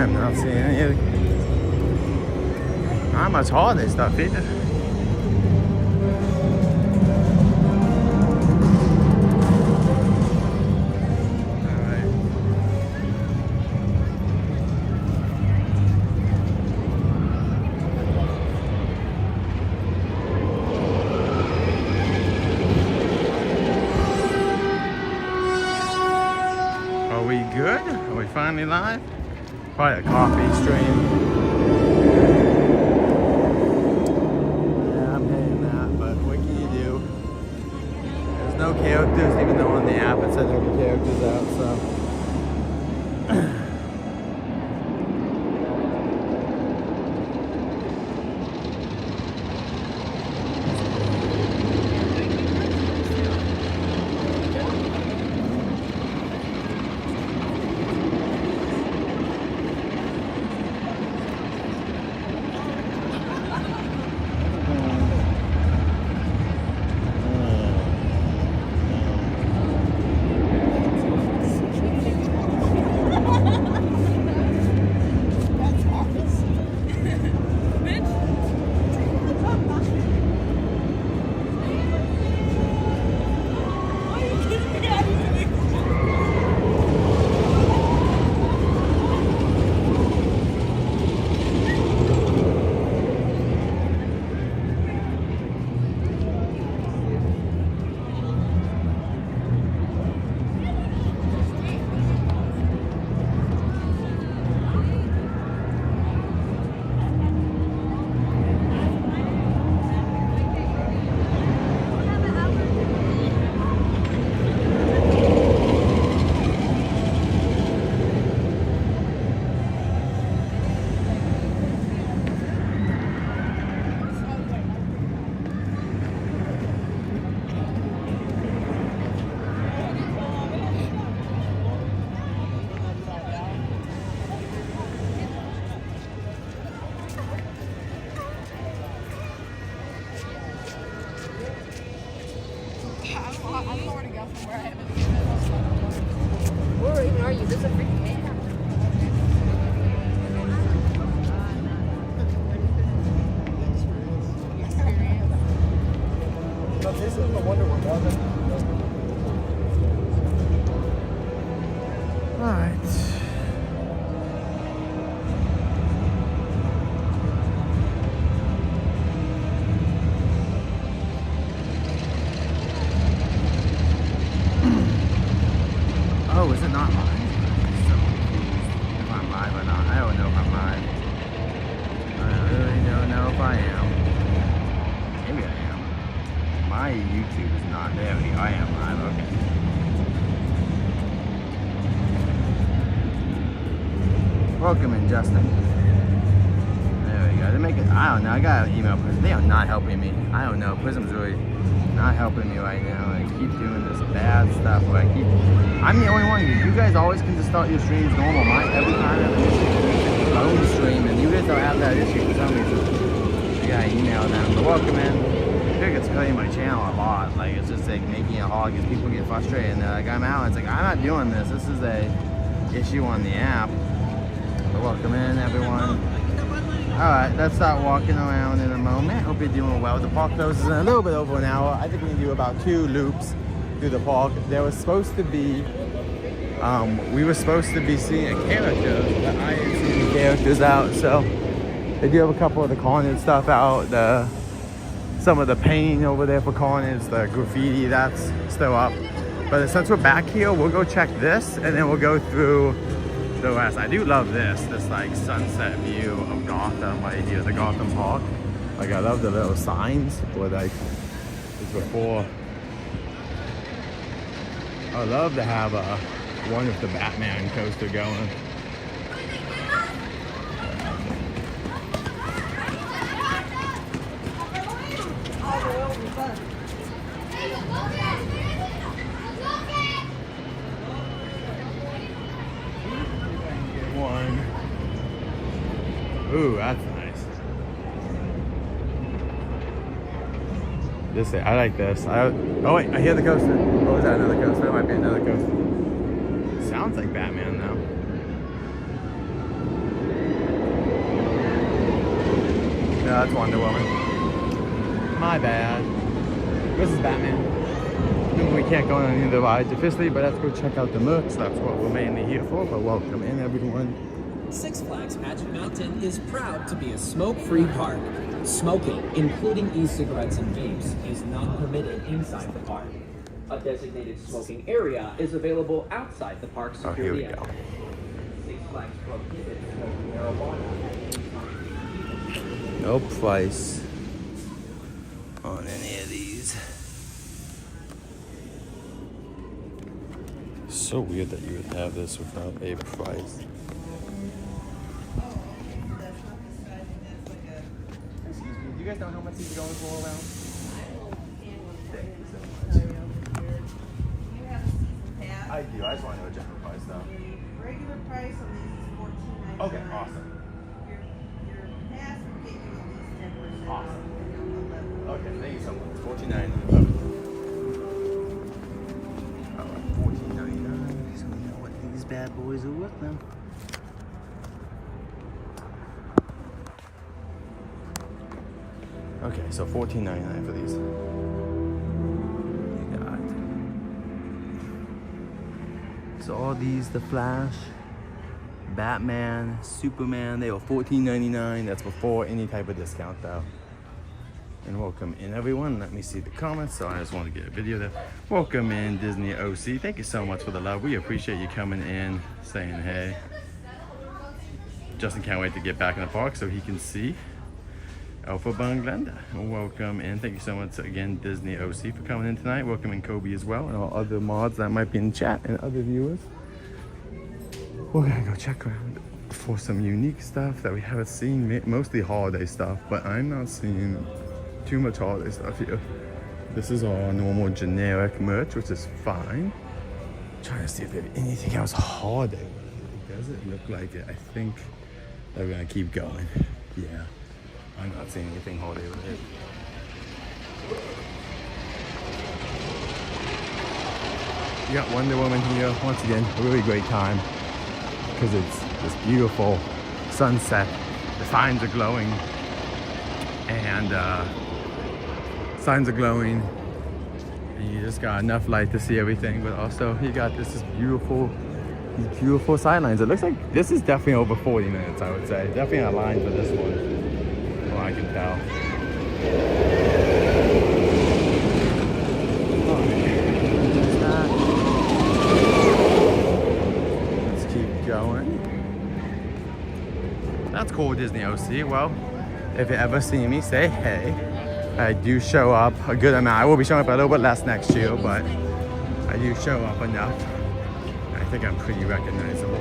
I'm not seeing any. Not much holiday stuff either. Are we good? Are we finally live? Probably a coffee stream. Yeah, I'm hating that, but what can you do? There's no characters, even though on the app it said there'll be characters out, so. Where even are you? There's a freaking man. No, this isn't the Wonder Woman, was it? Alright. Oh, is it not live? So, if I'm live or not. I don't know if I'm live. I really don't know if I am. Maybe I am. My YouTube is not there. I am live, okay. Welcome in, Justin. There we go. They make it. I don't know. I got an email Prism. They are not helping me. I don't know. Prism's really not helping me right now. I keep doing this bad stuff where I'm the only one. You guys always can just start your streams normal. Every time I have an issue, I own stream, and you guys don't have that issue for some reason. I gotta email them. But welcome in. I think it's cutting my channel a lot. Like it's just like making it hard because people get frustrated and they're like, I'm out. It's like I'm not doing this. This is a issue on the app. But welcome in, everyone. Alright, let's start walking around in a moment. Hope you're doing well. The park closes in a little bit over an hour. I think we can do about 2 loops through the park. There was supposed to be, we were supposed to be seeing a character, but I ain't seen the characters out, so they do have a couple of the Carnage stuff out. Some of the painting over there for Carnage, the graffiti, that's still up. But since we're back here, we'll go check this, and then we'll go through the rest. I do love this like sunset view of Gotham right here, the Gotham Park. Like I love the little signs where like it's before. I love to have one with the Batman coaster going. One. Ooh, that's nice. This, I like this. Oh wait, I hear the coaster. Oh, is that another coaster? That might be another coaster. Sounds like Batman though. that's Wonder Woman. My bad. This is Batman. We can't go on any of the rides officially, but let's go check out the merch. That's what we're mainly here for. But welcome in, everyone. Six Flags Magic Mountain is proud to be a smoke-free park. Smoking, including e-cigarettes and vapes, is not permitted inside the park. A designated smoking area is available outside the park Oh, here we security go. area. Six Flags prohibits smoking marijuana. No price on any of these. So weird that you would have this without a price. Excuse me, do you guys know how much these are going for around? Thank you so much. You have a season pass. I do. I just want to know a general price though. The regular price on these is $14.99. Okay, awesome. Your pass will get you at least 10% off. Awesome. depending on the level. Okay, thank you so much. $14.99. Alright, $14.99. So we know what these bad boys are worth now. Okay, so $14.99 for these. You got. So all these, the Flash, Batman, Superman, they were $14.99. That's before any type of discount though. And welcome in, everyone. Let me see the comments. So I just want to get a video there. Welcome in, Disney OC. Thank you so much for the love. We appreciate you coming in, saying hey. Justin can't wait to get back in the park so he can see Alpha Bung Glenda. Welcome in. Thank you so much again, Disney OC, for coming in tonight. Welcome in Kobe as well, and all other mods that might be in chat and other viewers. We're gonna go check around for some unique stuff that we haven't seen, mostly holiday stuff, but I'm not seeing too much holiday stuff here. This is all normal generic merch, which is fine. Trying to see if there's anything else holiday related. Does it look like it? I think they're gonna keep going. Yeah, I'm not seeing anything holiday related. You got Wonder Woman here. Once again, a really great time because it's this beautiful sunset. The signs are glowing, and and you just got enough light to see everything. But also, you got these beautiful sidelines. It looks like this is definitely over 40 minutes. I would say definitely a line for this one. Well, I can tell. Going. That's cool, Disney OC. Well, if you ever see me, say hey. I do show up a good amount. I will be showing up a little bit less next year, but I do show up enough. I think I'm pretty recognizable.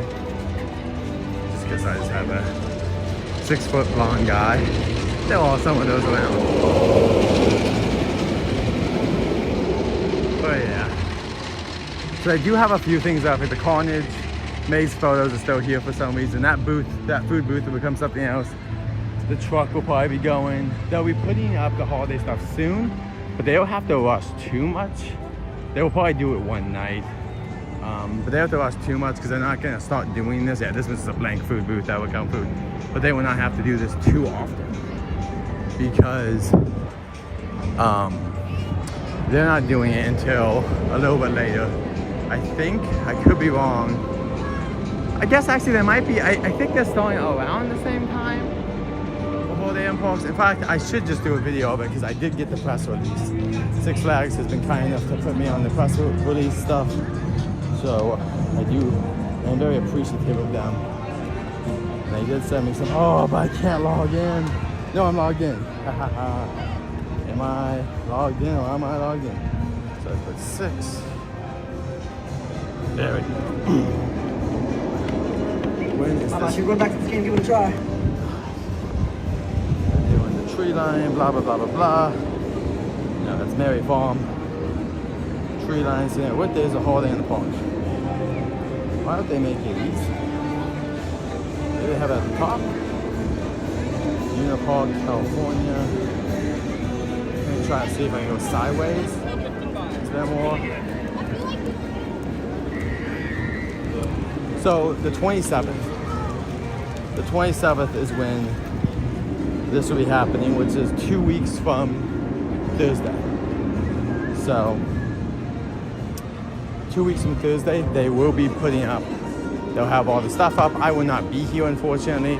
Just because I just have a 6 foot blonde guy. There are some of those around. But yeah. So I do have a few things up at the Carnage. Maze photos are still here for some reason. That booth, that food booth, will become something else. The truck will probably be going. They'll be putting up the holiday stuff soon, but they don't have to rush too much. They will probably do it one night, but they have to rush too much because they're not gonna start doing this. Yeah, this was a blank food booth that would come food, but they will not have to do this too often because they're not doing it until a little bit later. I think, I could be wrong. I guess actually there might be, I think they're starting around the same time for holiday parks. In fact, I should just do a video of it because I did get the press release. Six Flags has been kind enough to put me on the press release stuff. So I'm very appreciative of them. And they did send me some, oh, but I can't log in. No, I'm logged in. Am I logged in or am I logged in? So I put 6. There we go. When is How about this? you go back to this game, give it a try? They're doing the tree line, blah, blah, blah, blah, blah. No, that's Mary Farm. Tree lines here. What day is a holiday in the park? Why don't they make it easy? Maybe they have it at the top. Unipark, California. I'm gonna try and see if I can go sideways. Is there more? So the 27th is when this will be happening, which is 2 weeks from Thursday. So 2 weeks from Thursday, they will be putting up, they'll have all the stuff up. I will not be here, unfortunately.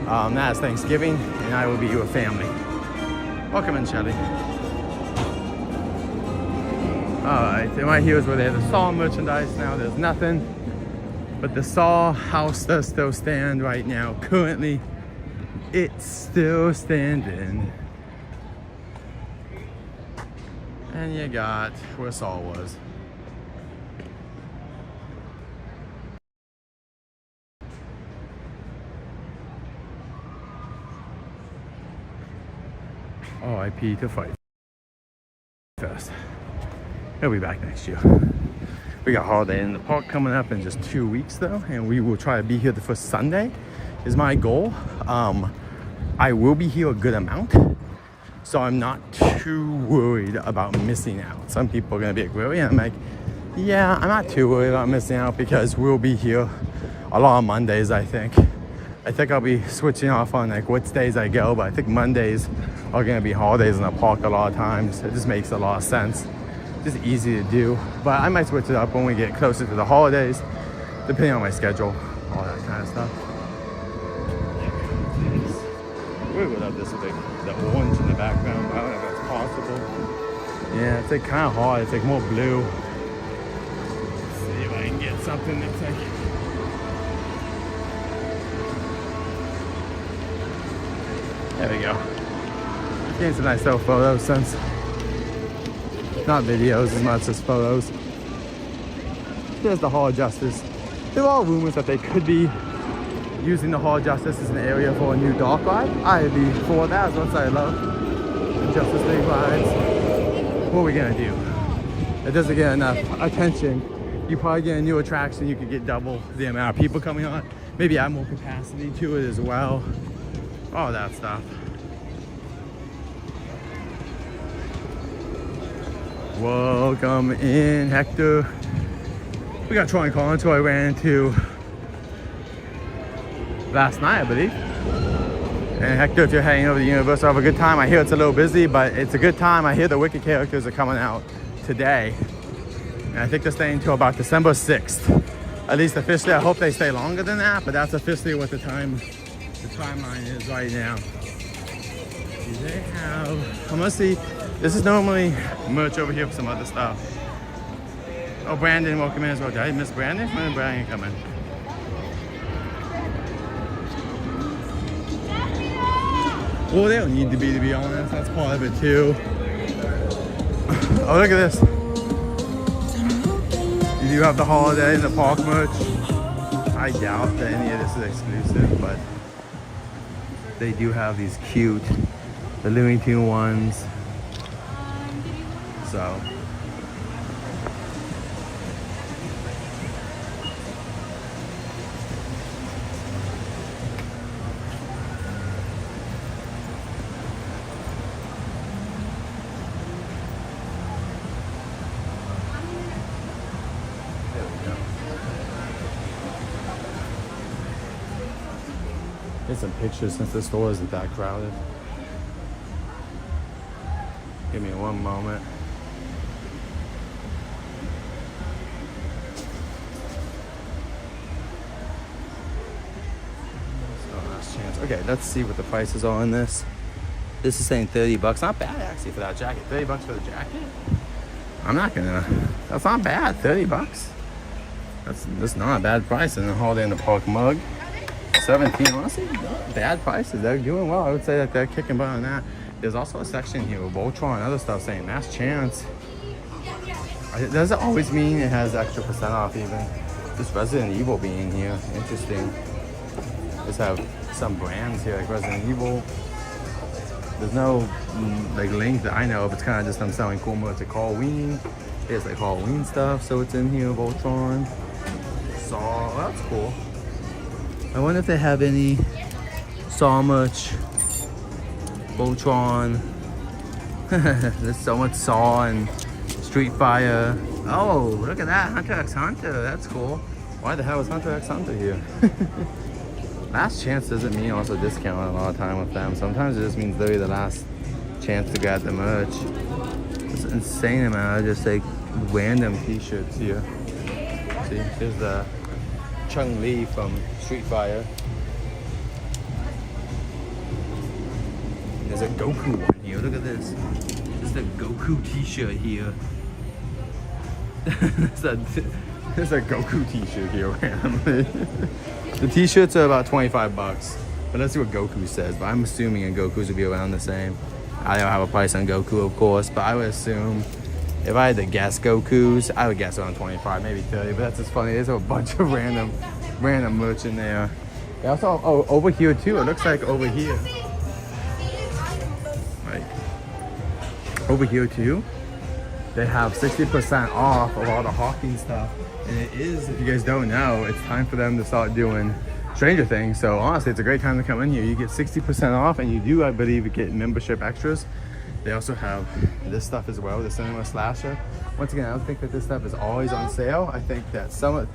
That is Thanksgiving, and I will be with family. Welcome in, Shelly. Alright, and right here is where they have the Saw merchandise. Now there's nothing, but the Saw house does still stand right now. Currently, it's still standing. And you got where Saw was. RIP to Fight Fest. He'll be back next year. We got Holiday in the Park coming up in just 2 weeks though, and we will try to be here the first Sunday is my goal. I will be here a good amount, so I'm not too worried about missing out. Some people are gonna be like, really? And I'm like, yeah, I'm not too worried about missing out because we'll be here a lot on Mondays, I think. I think I'll be switching off on like which days I go, but I think Mondays are gonna be holidays in the park a lot of times. It just makes a lot of sense. Just easy to do. But I might switch it up when we get closer to the holidays, depending on my schedule, all that kind of stuff. We would have this with the orange in the background, but I don't know if that's possible. Yeah, it's like kind of hard. It's like more blue. Let's see if I can get something that's like. There we go. Getting some nice little photos since not videos as much as photos. There's the Hall of Justice. There are rumors that they could be using the Hall of Justice as an area for a new dark ride. I'd be for that, as much as I love the Justice League rides. What are we gonna do? It doesn't get enough attention. You probably get a new attraction, you could get double the amount of people coming on. Maybe add more capacity to it as well. All that stuff. Welcome in, Hector. We got Troy Collins, who I ran into last night, I believe. And Hector, if you're heading over to Universal, have a good time. I hear it's a little busy, but it's a good time. I hear the Wicked characters are coming out today. And I think they're staying until about December 6th. At least officially. I hope they stay longer than that, but that's officially what the timeline is right now. Do they have, I'm gonna see, this is normally merch over here for some other stuff. Oh, Brandon, welcome in as well. Did I miss Brandon? When did Brandon come in? Well, they don't need to be honest. That's part of it too. Oh, look at this. You do have the Holiday in the Park merch. I doubt that any of this is exclusive, but they do have these cute, the Looney Tunes ones. So. Get some pictures since the store isn't that crowded. Give me one moment. So last chance. Okay, let's see what the prices are on this. This is saying $30. Not bad actually for that jacket. $30 for the jacket? I'm not gonna. That's not bad. $30. That's not a bad price. And a Holiday in the Park mug. 17, honestly, not bad prices. They're doing well. I would say that they're kicking butt on that. There's also a section here with Voltron and other stuff saying last chance. Does it always mean it has extra % off even? This Resident Evil being here, interesting. Just have some brands here like Resident Evil. There's no like link that I know of. It's kind of just them selling cool merch like Halloween. There's like Halloween stuff, so it's in here. Voltron. Saw, that's cool. I wonder if they have any Saw merch. Voltron. There's so much Saw and Street Fighter. Oh, look at that. Hunter x Hunter. That's cool. Why the hell is Hunter x Hunter here? Last chance doesn't mean also discount a lot of time with them. Sometimes it just means literally the last chance to grab the merch. It's an insane amount of just like random t-shirts here. See, there's the Chun-Li from Street Fighter. And there's a Goku one here. Look at this. This is the Goku t-shirt here. There's a Goku t-shirt here randomly. The t-shirts are about 25 bucks. But let's see what Goku says. But I'm assuming Goku's would be around the same. I don't have a price on Goku, of course, but I would assume if I had to guess Goku's, I would guess around 25, maybe 30. But that's just funny. There's a bunch of random merch in there. They also, oh, over here too. It looks like over here. Like over here too. They have 60% off of all the hockey stuff. And it is, if you guys don't know, it's time for them to start doing Stranger Things. So honestly, it's a great time to come in here. You get 60% off, and you do, I believe, get membership extras. They also have this stuff as well, the Cinema Slasher. Once again, I don't think that this stuff is always on sale. I think that some of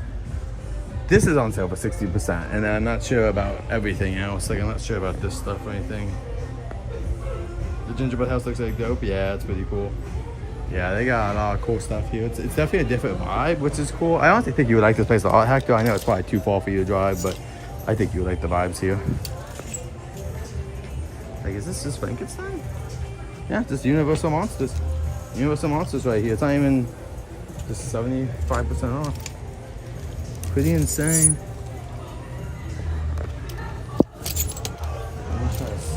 this is on sale for 60%, and I'm not sure about everything else. Like, I'm not sure about this stuff or anything. The gingerbread house looks like dope. Yeah, it's pretty cool. Yeah, they got a lot of cool stuff here. It's definitely a different vibe, which is cool. I honestly think you would like this place a lot, Hector. I know it's probably too far for you to drive, but I think you would like the vibes here. Like, is this just Frankenstein? Yeah, just Universal Monsters. Universal Monsters right here. It's not even just 75% off. Pretty insane. Let me try to see.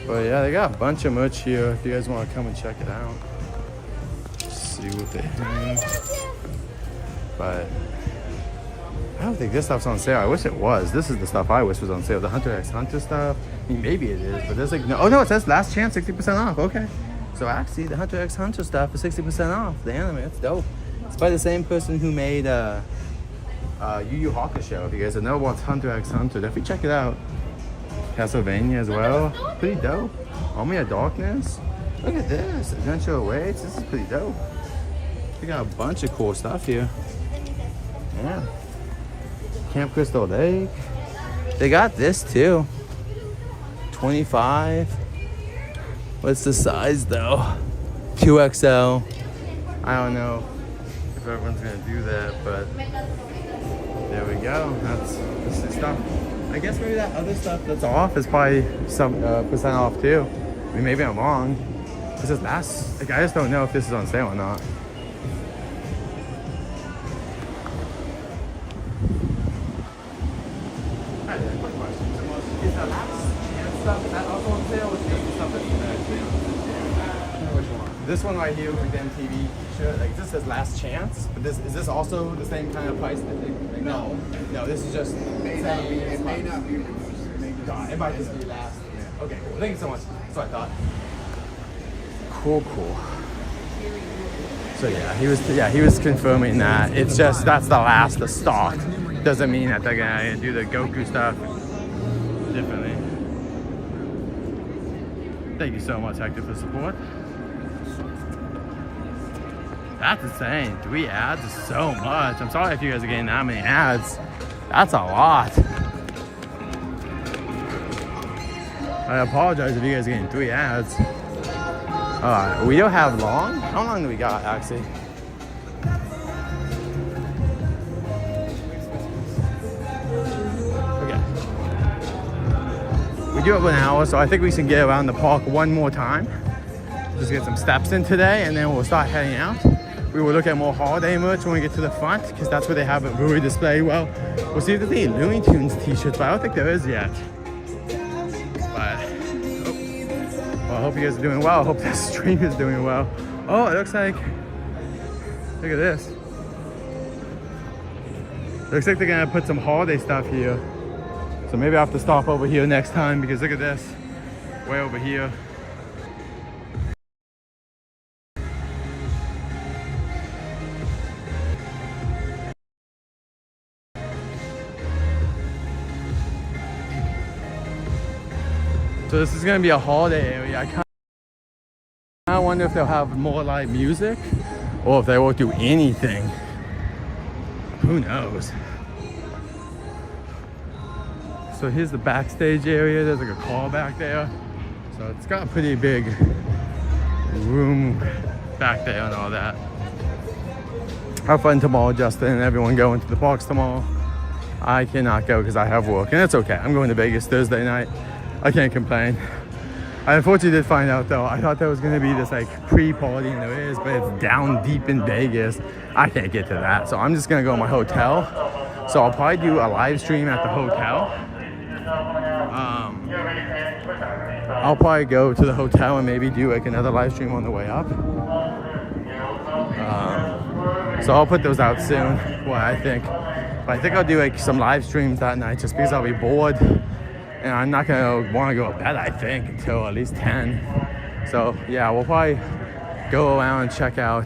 But yeah, they got a bunch of merch here if you guys want to come and check it out. See what they have. But I don't think this stuff's on sale. I wish it was. This is the stuff I wish was on sale. The Hunter x Hunter stuff. I mean, maybe it is, but there's like no. Oh no, it says last chance 60% off. Okay. So actually, the Hunter x Hunter stuff is 60% off. The anime, it's dope. It's by the same person who made Yu Yu Hakusho. If you guys know about Hunter x Hunter, definitely check it out. Castlevania as well. Pretty dope. Army of Darkness. Look at this. Adventure Awaits. This is pretty dope. We got a bunch of cool stuff here. Yeah. Camp Crystal Lake. They got this too. 25. What's the size though? 2XL. I don't know if everyone's gonna do that, but there we go. That's the stuff. I guess maybe that other stuff that's off is probably some percent off too. I mean, maybe I'm wrong. This is last. Like, I just don't know if this is on sale or not. Is the last stuff that also on sale, or is the stuff that's which one? This one right here with the MTV shirt, like this says last chance, but is this also the same kind of price? I think. Like, no, this is just. It may not be. It might just be last. Yeah. Okay, cool. Thank you so much. That's what I thought. Cool. So yeah, he was confirming that it's just that's the last of stock. Doesn't mean that they're gonna do the Goku stuff differently. Thank you so much, Hector, for support. That's insane. 3 ads is so much. I'm sorry if you guys are getting that many ads. That's a lot. I apologize if you guys are getting 3 ads. We don't have long. How long do we got, actually? Okay. We do have an hour, so I think we can get around the park one more time. Just get some steps in today, and then we'll start heading out. We will look at more holiday merch when we get to the front, because that's where they have it really displayed well. We'll see if there's any Looney Tunes t-shirts, but I don't think there is yet. But I hope you guys are doing well. I hope this stream is doing well. Oh, it looks like, look at this. Looks like they're gonna put some holiday stuff here. So maybe I have to stop over here next time, because look at this, way over here. So this is gonna be a holiday area. I kind of wonder if they'll have more live music, or if they won't do anything. Who knows? So here's the backstage area. There's like a car back there. So it's got a pretty big room back there and all that. Have fun tomorrow, Justin, and everyone going to the parks tomorrow. I cannot go because I have work, and it's okay. I'm going to Vegas Thursday night. I can't complain. I unfortunately did find out though, I thought there was gonna be this like pre-party, and there is, but it's down deep in Vegas. I can't get to that. So I'm just gonna go to my hotel. So I'll probably do a live stream at the hotel. I'll probably go to the hotel and maybe do like another live stream on the way up. So I'll put those out soon, what I think. But I think I'll do like some live streams that night just because I'll be bored. And I'm not gonna wanna go to bed, I think, until at least 10. So yeah, we'll probably go around and check out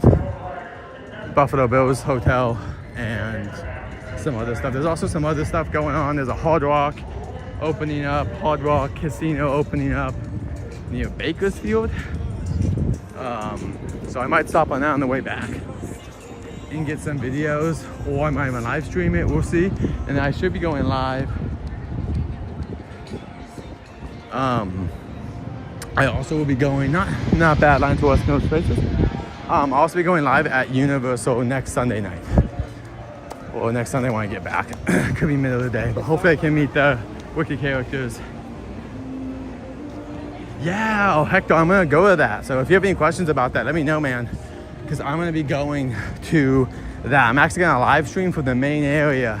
Buffalo Bills Hotel and some other stuff. There's also some other stuff going on. There's a Hard Rock opening up, Hard Rock Casino opening up near Bakersfield. So I might stop on that on the way back and get some videos, or I might even live stream it, we'll see. And I should be going live. I also will be going, not Badlands to West Coast Spaces. I'll also be going live at Universal next Sunday night. Or next Sunday when I get back. Could be middle of the day, but hopefully I can meet the Wicked characters. Yeah, oh heck no, I'm gonna go to that. So if you have any questions about that, let me know, man. Because I'm gonna be going to that. I'm actually gonna live stream for the main area.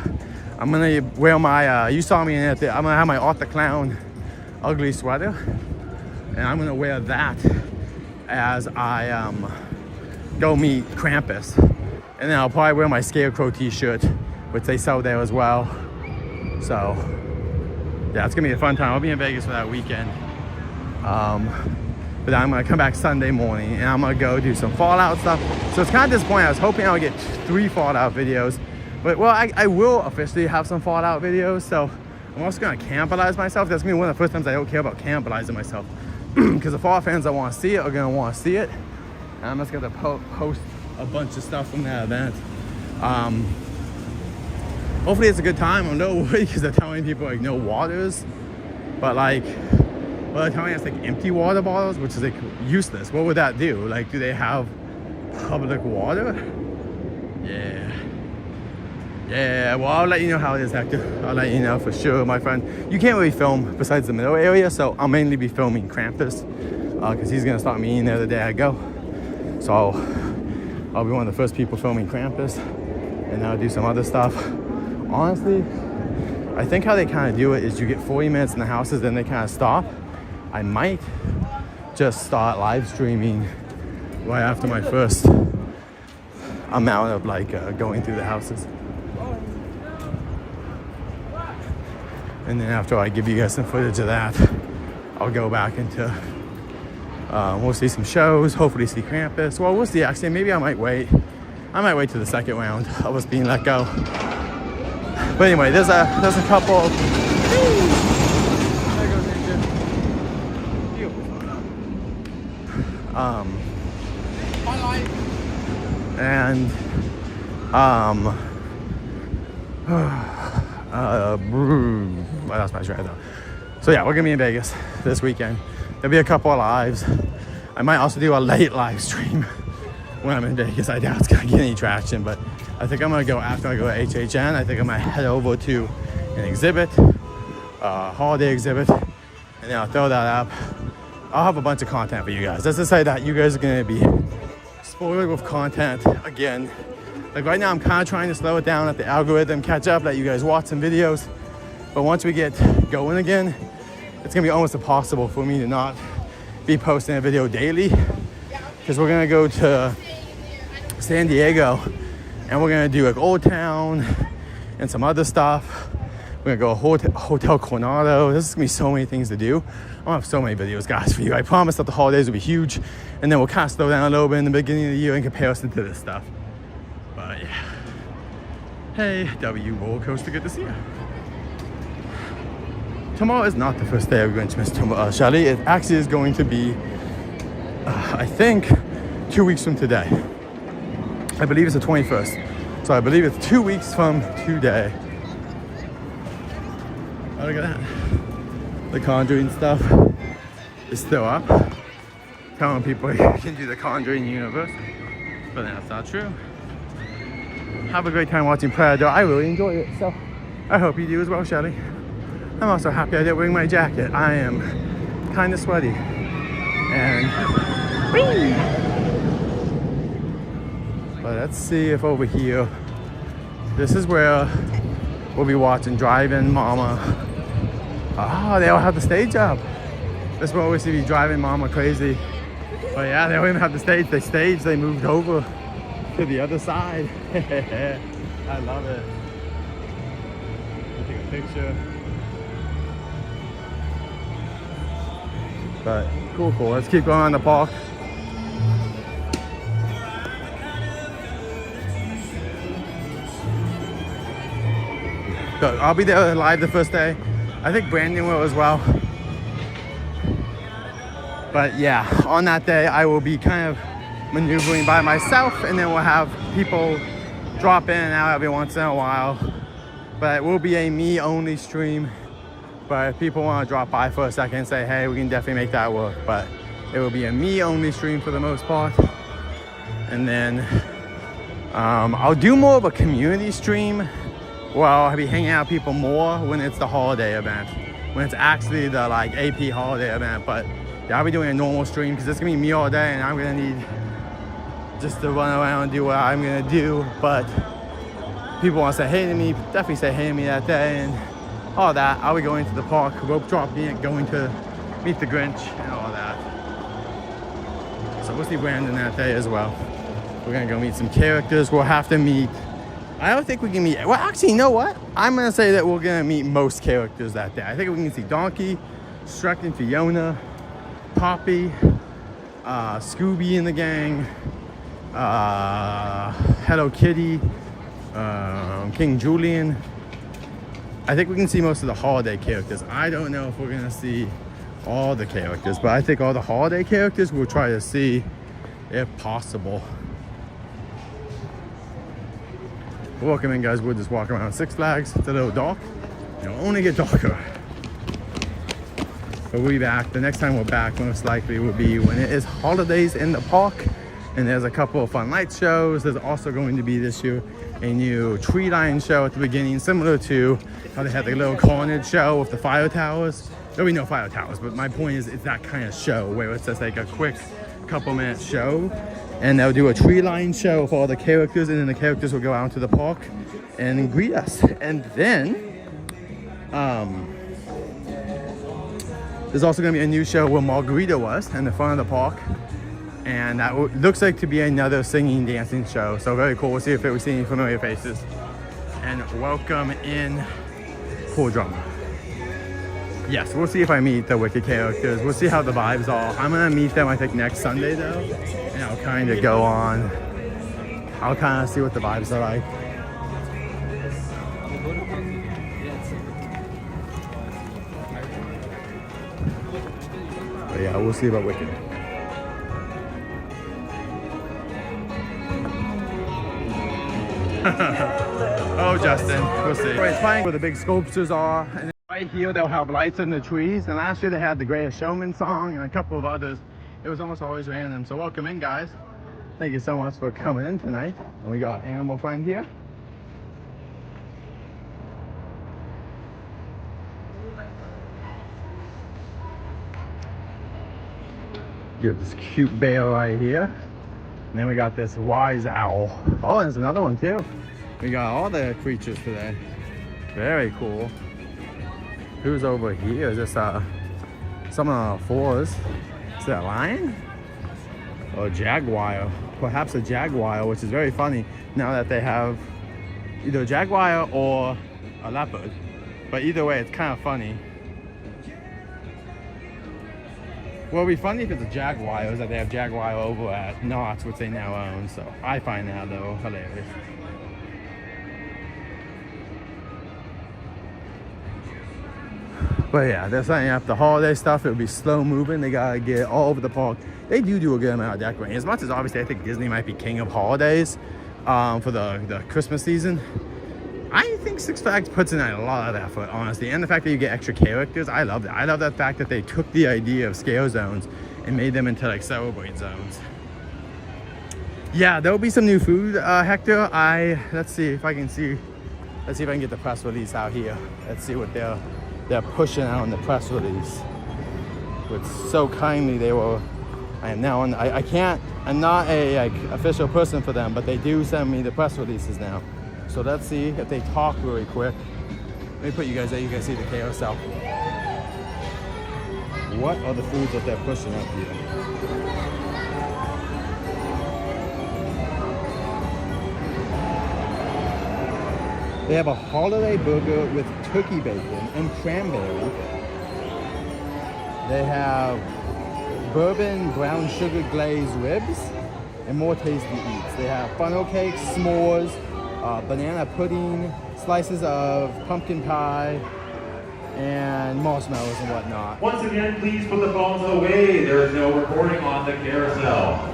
I'm gonna wear my, you saw me in it, I'm gonna have my Art the Clown ugly sweater. And I'm gonna wear that as I go meet Krampus. And then I'll probably wear my Scarecrow t-shirt, which they sell there as well. So yeah, it's gonna be a fun time. I'll be in Vegas for that weekend. But I'm gonna come back Sunday morning and I'm gonna go do some Fallout stuff. So it's kind of disappointing. I was hoping I would get 3 Fallout videos, but well, I will officially have some Fallout videos. So I'm also gonna cannibalize myself. That's gonna be one of the first times I don't care about cannibalizing myself. Because the Fallout fans that want to see it are gonna want to see it. And I'm just gonna post a bunch of stuff from that event. Hopefully it's a good time. I'm no worry because they're telling people like no waters, but like, well, they're telling us like empty water bottles, which is like useless. What would that do? Like, do they have public water? Yeah, well, I'll let you know how it is, Hector. I'll let you know for sure, my friend. You can't really film besides the middle area, so I'll mainly be filming Krampus because he's gonna start meeting there the day I go. So I'll be one of the first people filming Krampus, and I'll do some other stuff. Honestly, I think how they kind of do it is you get 40 minutes in the houses, then they kind of stop. I might just start live streaming right after my first amount of like going through the houses. And then after I give you guys some footage of that, I'll go back into, we'll see some shows, hopefully see Krampus. Well, we'll see actually, maybe I might wait. I might wait till the second round of us being let go. But anyway, there's a couple. And I lost my train though. So yeah, we're gonna be in Vegas this weekend. There'll be a couple of lives. I might also do a late live stream when I'm in Vegas. I doubt it's gonna get any traction, but I think I'm gonna go after I go to HHN. I think I'm gonna head over to an exhibit, holiday exhibit, and then I'll throw that up. I'll have a bunch of content for you guys. Let's just say that you guys are gonna be spoiled with content again. Like right now, I'm kind of trying to slow it down, let the algorithm catch up, let you guys watch some videos. But once we get going again, it's gonna be almost impossible for me to not be posting a video daily, because we're gonna go to San Diego and we're gonna do like Old Town and some other stuff. We're gonna go Hotel Coronado. There's gonna be so many things to do. I'll have so many videos, guys, for you. I promise that the holidays will be huge, and then we'll kind of slow down a little bit in the beginning of the year in comparison to this stuff. But yeah. Hey, W roller coaster, good to see you. Tomorrow is not the first day of Grinchmas Shelly. It actually is going to be, I think, 2 weeks from today. I believe it's the 21st. So I believe it's 2 weeks from today. Oh, look at that. The Conjuring stuff is still up. Telling people you can do the Conjuring universe. But that's not true. Have a great time watching Predator. I really enjoy it. So I hope you do as well, Shelly. I'm also happy I didn't bring my jacket. I am kind of sweaty. And whee! But let's see if over here, this is where we'll be watching Driving Mama. Oh, they all have the stage up. This will always be Driving Mama crazy. But yeah, they don't even have the stage. They moved over to the other side. I love it. Take a picture. But cool. Let's keep going on the park. So I'll be there live the first day. I think Brandon will as well. But yeah, on that day, I will be kind of maneuvering by myself, and then we'll have people drop in and out every once in a while. But it will be a me-only stream. But if people want to drop by for a second and say, hey, we can definitely make that work. But it will be a me-only stream for the most part. And then I'll do more of a community stream. Well, I'll be hanging out with people more when it's the holiday event. When it's actually the like AP holiday event. But yeah, I'll be doing a normal stream because it's gonna be me all day, and I'm gonna need just to run around and do what I'm gonna do. But people want to say hey to me, definitely say hey to me that day and all that. I'll be going to the park, rope dropping it, going to meet the Grinch and all that. So we'll see Brandon that day as well. We're gonna go meet some characters. We'll have to meet, I don't think we can meet, well actually, you know what? I'm gonna say that we're gonna meet most characters that day. I think we can see Donkey, Shrek and Fiona, Poppy, Scooby and the gang, Hello Kitty, King Julian. I think we can see most of the holiday characters. I don't know if we're gonna see all the characters, but I think all the holiday characters we'll try to see if possible. Welcome in, guys. We're just walking around Six Flags. It's a little dark. It'll only get darker. But we'll be back. The next time we're back most likely will be when it is holidays in the park. And there's a couple of fun light shows. There's also going to be this year a new tree line show at the beginning, similar to how they had the little Carnage show with the fire towers. There'll be no fire towers, but my point is it's that kind of show where it's just like a quick couple minute show. And they'll do a tree line show for all the characters, and then the characters will go out to the park and greet us. And then there's also going to be a new show where Margarita was in the front of the park. And that looks like to be another singing, dancing show. So very cool. We'll see if we see any familiar faces. And welcome in Cool Drummer. Yes, we'll see if I meet the Wicked characters. We'll see how the vibes are. I'm going to meet them, I think, next Sunday, though. And I'll kind of go on. I'll kind of see what the vibes are like. But yeah, we'll see about Wicked. Oh, Justin, we'll see. It's playing where the big sculptures are. And right here, they'll have lights in the trees. And last year, they had the Greatest Showman song and a couple of others. It was almost always random. So welcome in, guys. Thank you so much for coming in tonight. And we got Animal Friend here. You have this cute bear right here. And then we got this wise owl. Oh, there's another one too. We got all the creatures today. Very cool. Who's over here? Is this someone on all fours? Is that a lion? Or a jaguar? Perhaps a jaguar, which is very funny now that they have either a jaguar or a leopard. But either way, it's kind of funny. What would be funny if it's a jaguar is that they have jaguar over at Knott's, which they now own. So I find that though hilarious. But yeah, they're setting up the holiday stuff. It'll be slow moving. They gotta get all over the park. They do a good amount of decorating. As much as obviously I think Disney might be king of holidays, for the Christmas season. I think Six Flags puts in a lot of effort, honestly, and the fact that you get extra characters, I love that. I love that fact that they took the idea of scale zones and made them into like celebrate zones. Yeah, there'll be some new food, Hector. Let's see if I can get the press release out here. Let's see what they're pushing out in the press release. Which so kindly they were. I'm not a like official person for them, but they do send me the press releases now. So let's see if they talk really quick. Let me put you guys there. You guys see the carousel. What are the foods that they're pushing up here? They have a holiday burger with turkey bacon and cranberry. They have bourbon brown sugar glazed ribs and more tasty eats. They have funnel cakes, s'mores, banana pudding, slices of pumpkin pie, and marshmallows and whatnot. Once again, please put the phones away. There is no recording on the carousel.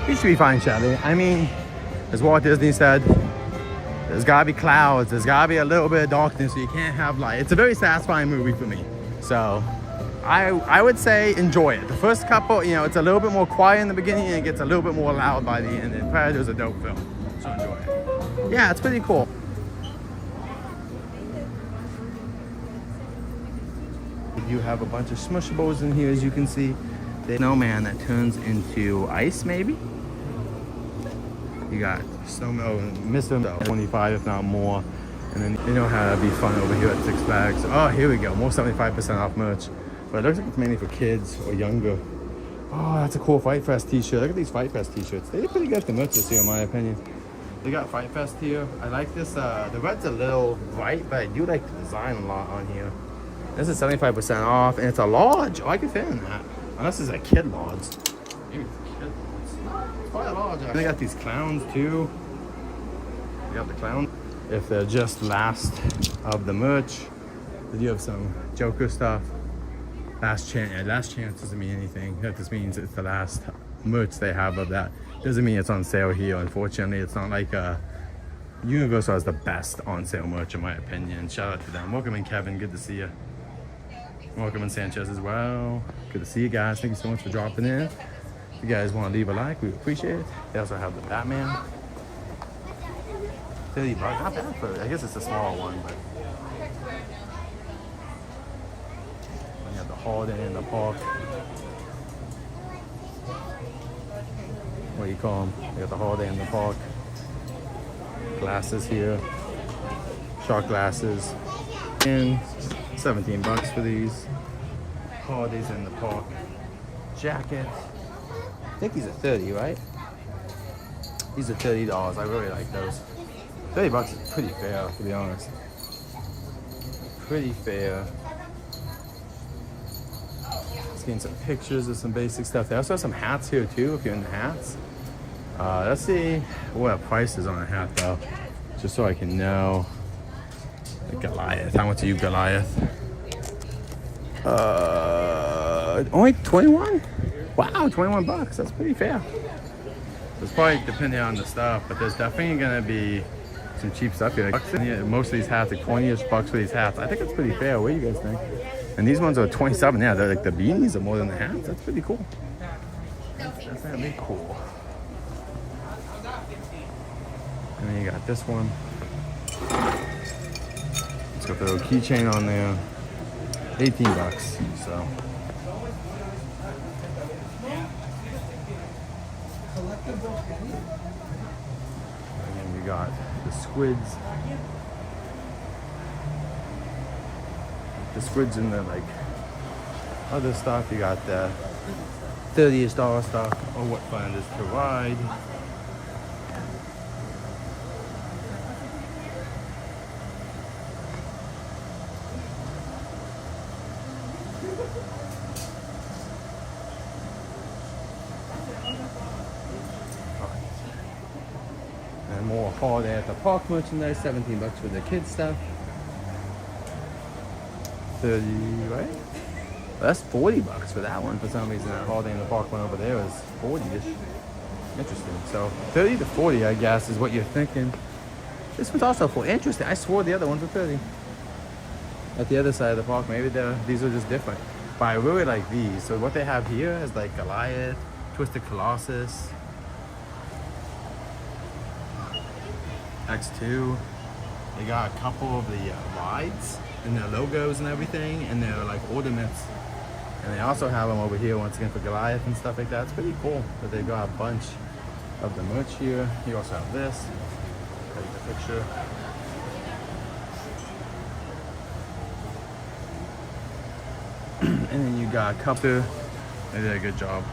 You should be fine, Shelly. I mean, as Walt Disney said, there's gotta be clouds, there's gotta be a little bit of darkness, so you can't have light. It's a very satisfying movie for me. So I would say enjoy it. The first couple, you know, it's a little bit more quiet in the beginning and it gets a little bit more loud by the end. And Predator's a dope film, so enjoy it. Yeah, it's pretty cool. You have a bunch of Smushables in here, as you can see. The snowman that turns into ice, maybe? You got snowman, Mr. 25 if not more. And then you know how to be fun over here at Six Flags. Oh, here we go, more 75% off merch. But it looks like it's mainly for kids or younger. Oh, that's a cool Fight Fest t-shirt. Look at these Fight Fest t-shirts. They did pretty good at the merch this year, in my opinion. They got Fight Fest here. I like this, the red's a little bright, but I do like the design a lot on here. This is 75% off, and it's a large. Oh, I can fit in that. Unless it's a kid large. Maybe it's a kid large. It's quite a large. They got these clowns too. They got the clowns. If they're just last of the merch, they do have some Joker stuff. Last chance. Yeah, last chance doesn't mean anything. That just means it's the last merch they have of that. Doesn't mean it's on sale here. Unfortunately, it's not like Universal has the best on sale merch in my opinion. Shout out to them. Welcome in, Kevin. Good to see you. Welcome in, Sanchez as well. Good to see you guys. Thank you so much for dropping in. If you guys want to leave a like, we appreciate it. They also have the Batman. 30 bucks. Not bad for it. I guess it's a small one, but. You have the Holiday in the Park. What do you call them? You got the Holiday in the Park. Glasses here. Shark glasses. And 17 bucks for these. Holidays in the Park. Jackets. I think these are 30, right? These are $30. I really like those. 30 bucks is pretty fair, to be honest. Pretty fair. Let's get some pictures of some basic stuff. They also have some hats here too, if you're into hats. Let's see what price is on a hat though, just so I can know. The Goliath. How much are you, Goliath? Only 21? Wow, 21 bucks. That's pretty fair. It's probably depending on the stuff, but there's definitely gonna be some cheap stuff here. Most of these hats, like 20-ish bucks for these hats. I think that's pretty fair. What do you guys think? And these ones are 27. Yeah, they're like the beanies are more than the hats. That's pretty cool. That's definitely cool. And then you got this one. It's got the little keychain on there. 18 bucks. So. And then we got the squids. The squids and the like other stuff. You got the $30-ish stuff. Oh, what fun it is to ride. And And more holiday at the park merchandise, 17 bucks for the kids stuff. 30, right? Well, that's 40 bucks for that one. For some reason, that holiday in the park one over there is 40-ish. Interesting. So 30 to 40, I guess, is what you're thinking. This one's also for interesting. I swore the other ones were 30. At the other side of the park, maybe these are just different. But I really like these. So what they have here is like Goliath, Twisted Colossus, X2. They got a couple of the rides and their logos and everything, and their like ornaments. And they also have them over here once again for Goliath and stuff like that. It's pretty cool that they've got a bunch of the merch here. You also have this. Take the picture. And then you got a couple. They did a good job.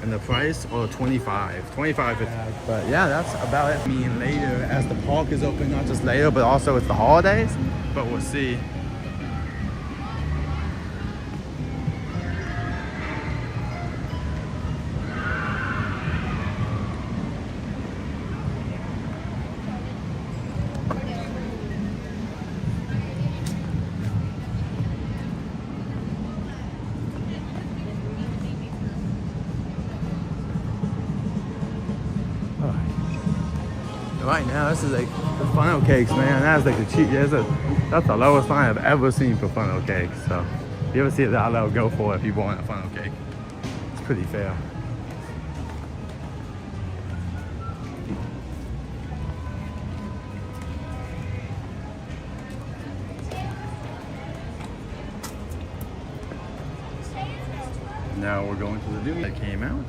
And the price, oh, 25. 25. But yeah, that's about it. I mean, later, as the park is open, not just later, but also it's the holidays. But we'll see. Right now, this is like the funnel cakes, man. That's like the cheap. That's the lowest line I've ever seen for funnel cakes. So, if you ever see that, I'll go for it if you want a funnel cake. It's pretty fair. Now we're going to the new that came out.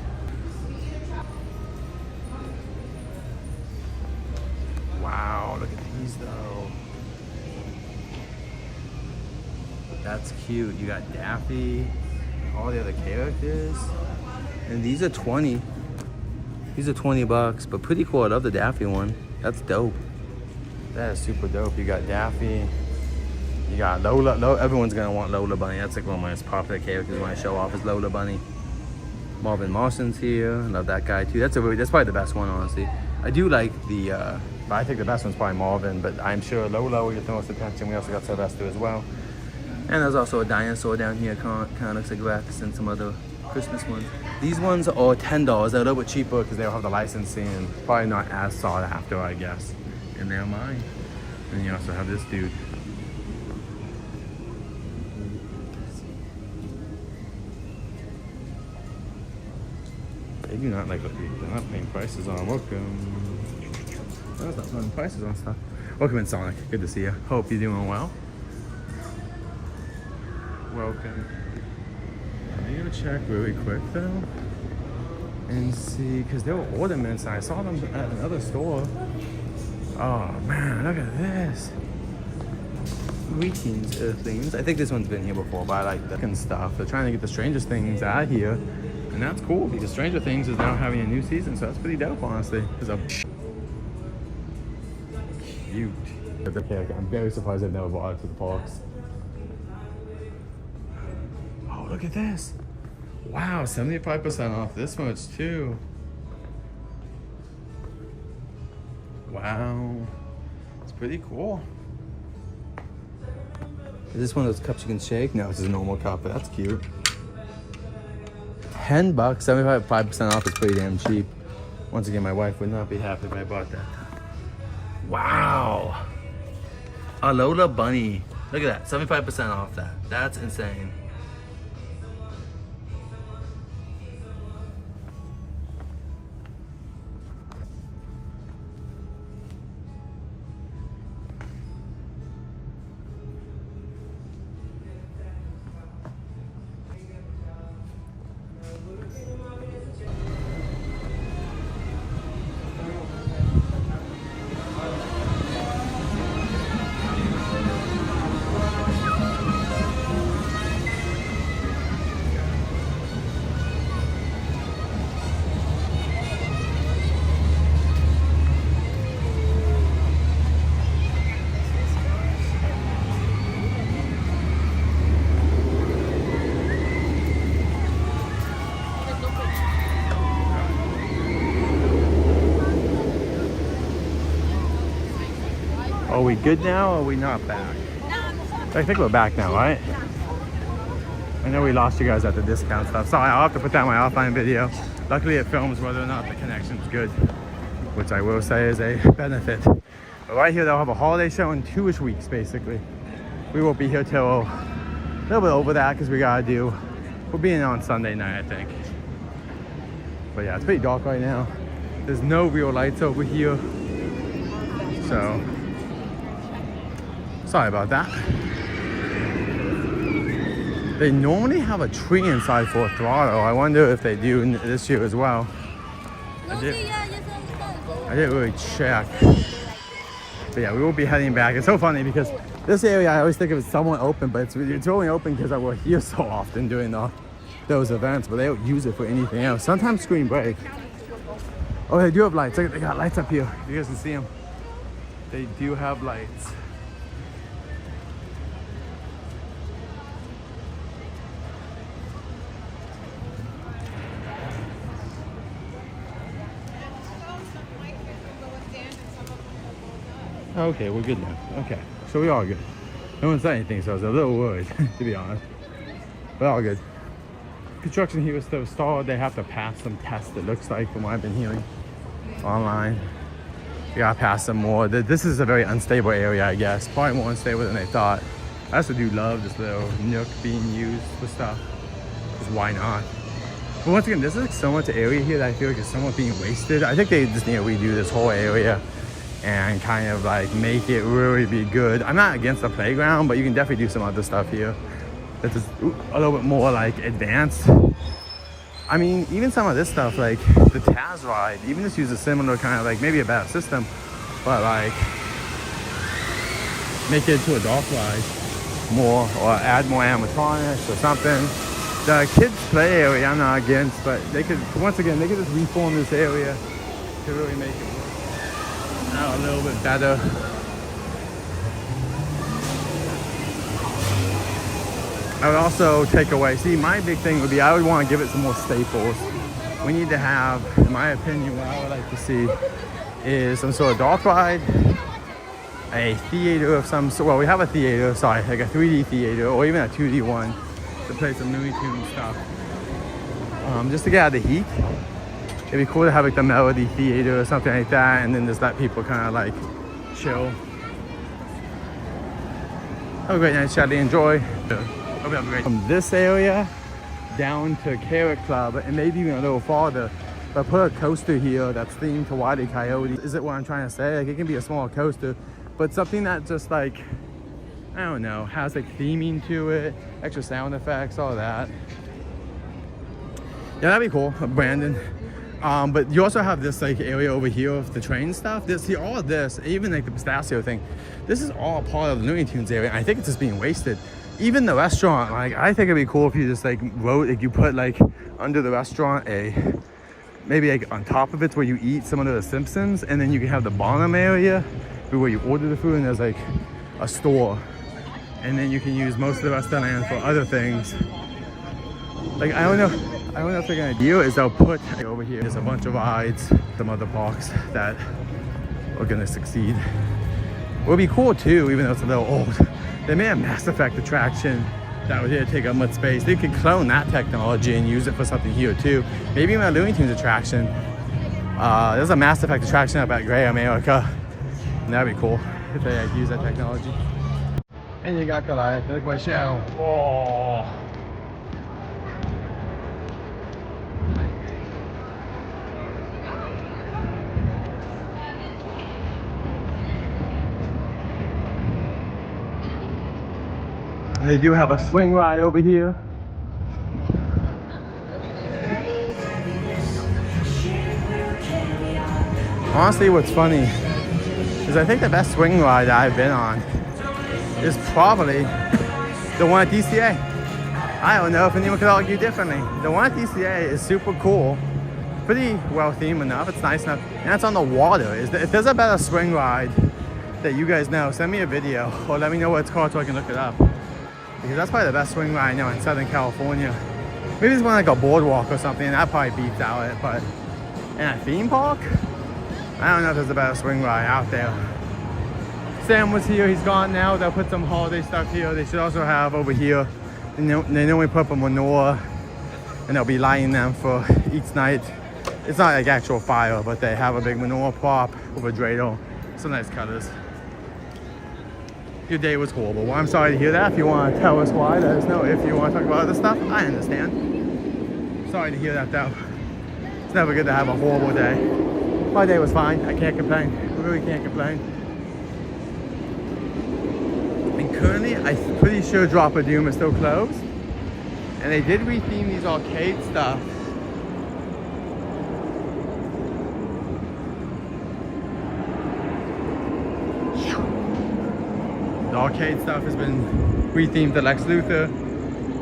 Wow, look at these though. That's cute. You got Daffy, all the other characters. And these are 20. These are 20 bucks, but pretty cool. I love the Daffy one. That's dope. That is super dope. You got Daffy. You got Lola. Everyone's gonna want Lola Bunny. That's like one of my most popular characters when I show off is Lola Bunny. Marvin Martian's here. I love that guy too. That's probably the best one, honestly. I do like the, but I think the best one's probably Marvin, but I'm sure Lola will get the most attention. We also got Sylvester as well. And there's also a dinosaur down here, kind of looks like Rex, and some other Christmas ones. These ones are $10. They're a little bit cheaper because they don't have the licensing and probably not as sought after, I guess, in their mind. And you also have this dude. They do not like what they're not paying prices on. Welcome. That's not paying prices on stuff. Welcome in, Sonic. Good to see you. Hope you're doing well. Welcome. I'm gonna check really quick though and see, because there were ornaments and I saw them at another store. Oh man, look at this. Greetings, Earthlings. I think this one's been here before, but I like the and stuff. They're trying to get the Stranger Things out of here. And that's cool because Stranger Things is now having a new season, so that's pretty dope, honestly. Cute. I'm very surprised they've never brought it to the parks. Oh, look at this. Wow, 75% off this much too. Wow. It's pretty cool. Is this one of those cups you can shake? No, it's just a normal cup, but that's cute. 10 bucks, 75% off is pretty damn cheap. Once again, my wife would not be happy if I bought that. Wow. A Lola Bunny. Look at that, 75% off that. That's insane. we good now or are we not back? I think we're back now, right? I know we lost you guys at the discount stuff. Sorry, I'll have to put that in my offline video. Luckily it films whether or not the connection's good, which I will say is a benefit. But right here they'll have a holiday show in 2-ish weeks basically. We won't be here till a little bit over that because we gotta do, we'll be in on Sunday night I think. But yeah, it's pretty dark right now. There's no real lights over here. So, sorry about that. They normally have a tree inside for throttle. I wonder if they do this year as well. I didn't really check. But yeah, we will be heading back. It's so funny because this area I always think of as somewhat open, but it's only open because we're here so often doing those events, but they don't use it for anything else. Sometimes screen break. Oh, they do have lights. They got lights up here. You guys can see them. They do have lights. Okay, we're good now. Okay, so we are good. No one said anything, so I was a little worried, to be honest. But all good. Construction here is still stalled. They have to pass some tests, it looks like, from what I've been hearing online. We gotta pass some more. This is a very unstable area, I guess. Probably more unstable than they thought. I also do love this little nook being used for stuff. Because why not? But once again, this is like so much area here that I feel like it's somewhat being wasted. I think they just need to redo this whole area and kind of like make it really be good. I'm not against the playground, but you can definitely do some other stuff here that's just a little bit more like advanced. I mean, even some of this stuff, like the Taz ride, even just use a similar kind of like, maybe a better system, but like make it into a dark ride more, or add more animatronics or something. The kids play area I'm not against, but they could, once again, they could just reform this area to really make it a little bit better. I would also take away, see, my big thing would be I would want to give it some more staples. We need to have, in my opinion, what I would like to see is some sort of dark ride, a theater of some sort. Well, we have a theater, sorry, like a 3D theater or even a 2D one to play some Looney Tunes stuff. Just to get out of the heat. It'd be cool to have like the Melody Theater or something like that, and then just let people kind of like chill. Have a great night, Charlie. Enjoy. Hope you have a great. From this area down to Carrot Club, and maybe even a little farther, but put a coaster here that's themed to Wile E. Coyote. Is it what I'm trying to say? Like, it can be a small coaster, but something that just like, I don't know, has like theming to it, extra sound effects, all that. Yeah, that'd be cool, Brandon. But you also have this like area over here of the train stuff. See, all of this, even like the pistachio thing, this is all part of the Looney Tunes area. I think it's just being wasted. Even the restaurant, like I think it'd be cool if you just like wrote, like you put like under the restaurant maybe like on top of it where you eat some of the Simpsons, and then you can have the bottom area where you order the food and there's like a store, and then you can use most of the rest of the land for other things. Like I don't know if they're gonna do is they'll put like, over here there's a bunch of rides, some other parks that are gonna succeed. It would be cool too, even though it's a little old. They made a Mass Effect attraction that would take up much space. They could clone that technology and use it for something here too. Maybe even a Looney Tunes attraction. There's a Mass Effect attraction up at Gray America. And that'd be cool if they use that technology. And you got Goliath. Look at my show. Oh. They do have a swing ride over here. Honestly, what's funny is I think the best swing ride I've been on is probably the one at DCA. I don't know if anyone could argue differently. The one at DCA is super cool, pretty well themed enough, it's nice enough, and it's on the water. If there's a better swing ride that you guys know, send me a video or let me know what it's called so I can look it up. Because that's probably the best swing ride I know in Southern California. Maybe there's one like a boardwalk or something, that probably beats out it, but in a theme park, I don't know if there's a better swing ride out there. Sam was here, he's gone now. They'll put some holiday stuff here. They should also have over here, they normally put up a menorah and they'll be lighting them for each night. It's not like actual fire, but they have a big menorah prop with a dreidel. Some nice colors. Your day was horrible. Well, I'm sorry to hear that. If you want to tell us why, let us know. If you want to talk about other stuff, I understand. Sorry to hear that though. It's never good to have a horrible day. My day was fine. I can't complain. I really can't complain. And currently, I'm pretty sure Drop of Doom is still closed. And they did retheme these arcade stuff. The arcade stuff has been rethemed to Lex Luthor.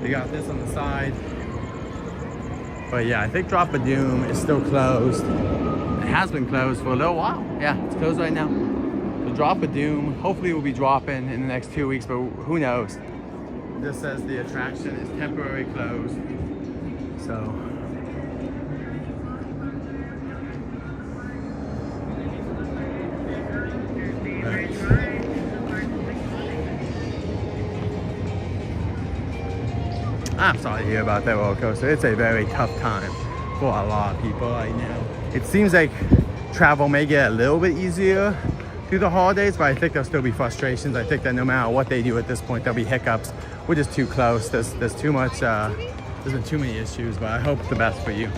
They got this on the side. But yeah, I think Drop of Doom is still closed. It has been closed for a little while. Yeah, it's closed right now. The Drop of Doom, hopefully will be dropping in the next 2 weeks, but who knows? This says the attraction is temporarily closed. So. I'm sorry to hear about that roller coaster. It's a very tough time for a lot of people right now. It seems like travel may get a little bit easier through the holidays, but I think there'll still be frustrations. I think that no matter what they do at this point, there'll be hiccups. We're just too close. There's too much, there's been too many issues, but I hope the best for you.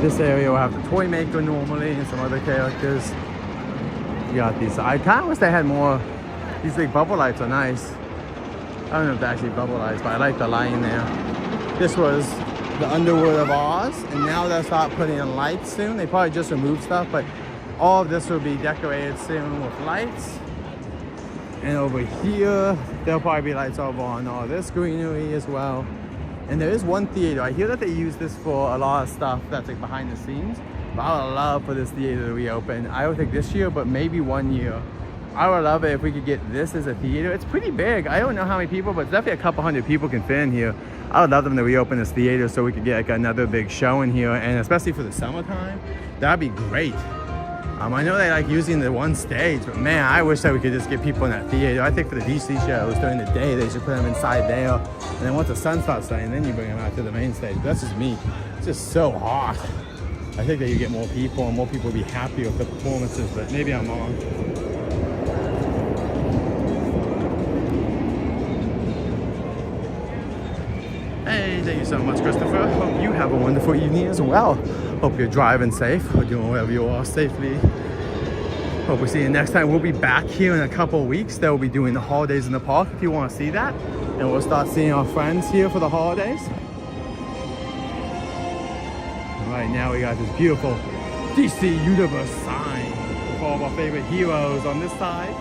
This area will have the toy maker normally and some other characters. You got these. I kind of wish they had more. These big bubble lights are nice. I don't know if they're actually bubble lights, but I like the line there. This was the Underworld of Oz, and now they'll start putting in lights soon. They probably just removed stuff, but all of this will be decorated soon with lights. And over here, there'll probably be lights over on all this greenery as well. And there is one theater. I hear that they use this for a lot of stuff that's like behind the scenes. But I would love for this theater to reopen. I don't think this year, but maybe 1 year. I would love it if we could get this as a theater. It's pretty big. I don't know how many people, but it's definitely a couple hundred people can fit in here. I would love them to reopen this theater so we could get like another big show in here. And especially for the summertime, that'd be great. I know they like using the one stage, but man, I wish that we could just get people in that theater. I think for the DC shows during the day, they should put them inside there. And then once the sun starts setting, then you bring them out to the main stage. But that's just me. It's just so hot. I think that you get more people and more people will be happy with the performances, but maybe I'm wrong. Hey, thank you so much, Christopher. Hope you have a wonderful evening as well. Hope you're driving safe or doing whatever you are safely. Hope we see you next time. We'll be back here in a couple of weeks. They'll be doing the holidays in the park if you want to see that. And we'll start seeing our friends here for the holidays. Right now we got this beautiful DC Universe sign with all of our favorite heroes on this side.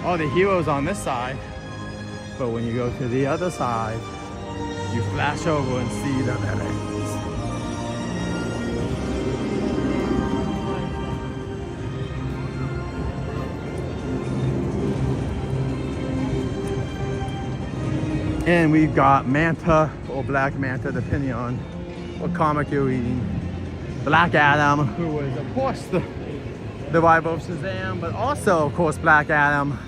All the heroes on this side. But when you go to the other side, you flash over and see the villains. And we've got Manta or Black Manta, depending on what comic you're reading. Black Adam, who was of course the rival of Shazam, but also of course Black Adam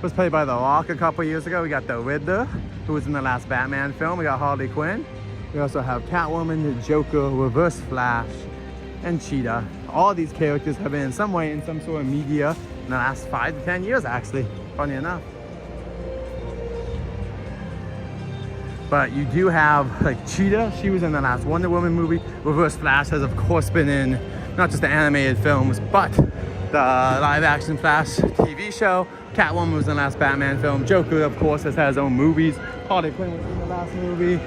was played by The Rock a couple years ago. We got the Riddler, who was in the last Batman film. We got Harley Quinn. We also have Catwoman, the Joker, Reverse Flash, and Cheetah. All these characters have been in some way in some sort of media in the last 5 to 10 years actually, funny enough. But you do have like Cheetah, she was in the last Wonder Woman movie. Reverse Flash has of course been in not just the animated films, but the live action Flash TV show. Catwoman was in the last Batman film. Joker of course has had his own movies. Harley Quinn was in the last movie.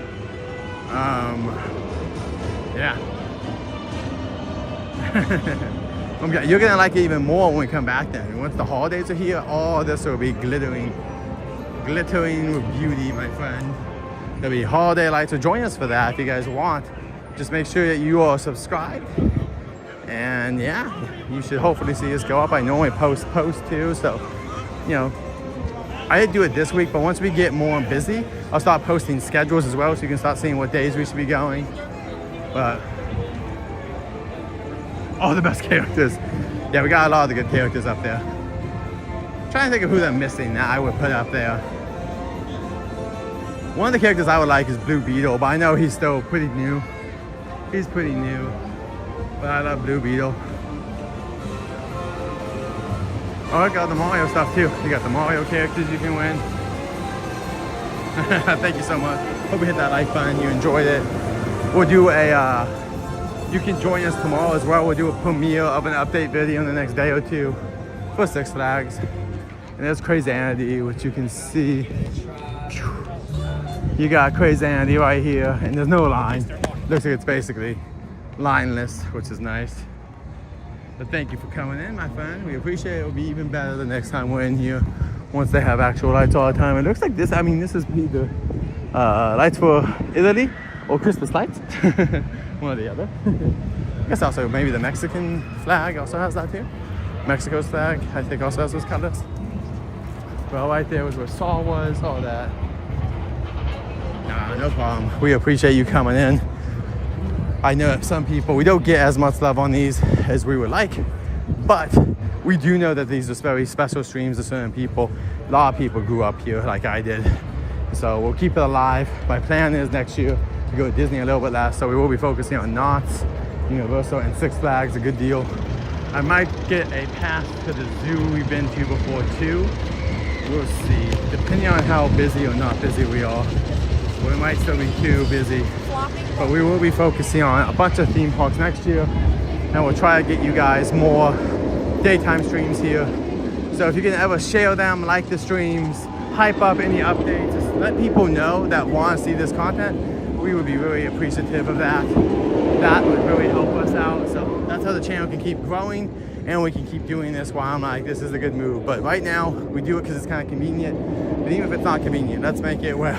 Yeah. You're gonna like it even more when we come back then. Once the holidays are here, all this will be glittering with beauty, my friend. There'll be holiday lights, so join us for that if you guys want. Just make sure that you are subscribed And yeah, you should hopefully see us go up. I normally post too, so you know, I did do it this week, but once we get more busy, I'll start posting schedules as well, so you can start seeing what days we should be going. But all the best characters. Yeah, we got a lot of the good characters up there. I'm trying to think of who they're missing that I would put up there. One of the characters I would like is Blue Beetle, but I know he's still pretty new. He's pretty new, but I love Blue Beetle. Oh, I got the Mario stuff too. You got the Mario characters you can win. Thank you so much. Hope you hit that like button, you enjoyed it. We'll do a, you can join us tomorrow as well. We'll do a premiere of an update video in the next day or two for Six Flags. And there's Crazanity, which you can see. You got Crazanity right here, and there's no line. Looks like it's basically lineless, which is nice. But thank you for coming in, my friend. We appreciate it. It'll be even better the next time we're in here, once they have actual lights all the time. It looks like this, I mean, this is either lights for Italy or Christmas lights. One or the other. I guess also maybe the Mexican flag also has that too. Mexico's flag, I think, also has those colors. Well, right there was where Saul was, all that. Nah, no problem. We appreciate you coming in. I know that some people, we don't get as much love on these as we would like, but we do know that these are very special streams to certain people. A lot of people grew up here like I did. So we'll keep it alive. My plan is next year to go to Disney a little bit less, so we will be focusing on Knott's, Universal, and Six Flags, a good deal. I might get a pass to the zoo we've been to before too. We'll see, depending on how busy or not busy we are. We might still be too busy, but we will be focusing on a bunch of theme parks next year, and we'll try to get you guys more daytime streams here. So if you can ever share them, like the streams, hype up any updates, just let people know that want to see this content, we would be really appreciative of that. That would really help us out. So that's how the channel can keep growing, and we can keep doing this while I'm like, this is a good move. But right now, we do it because it's kind of convenient. But even if it's not convenient, let's make it where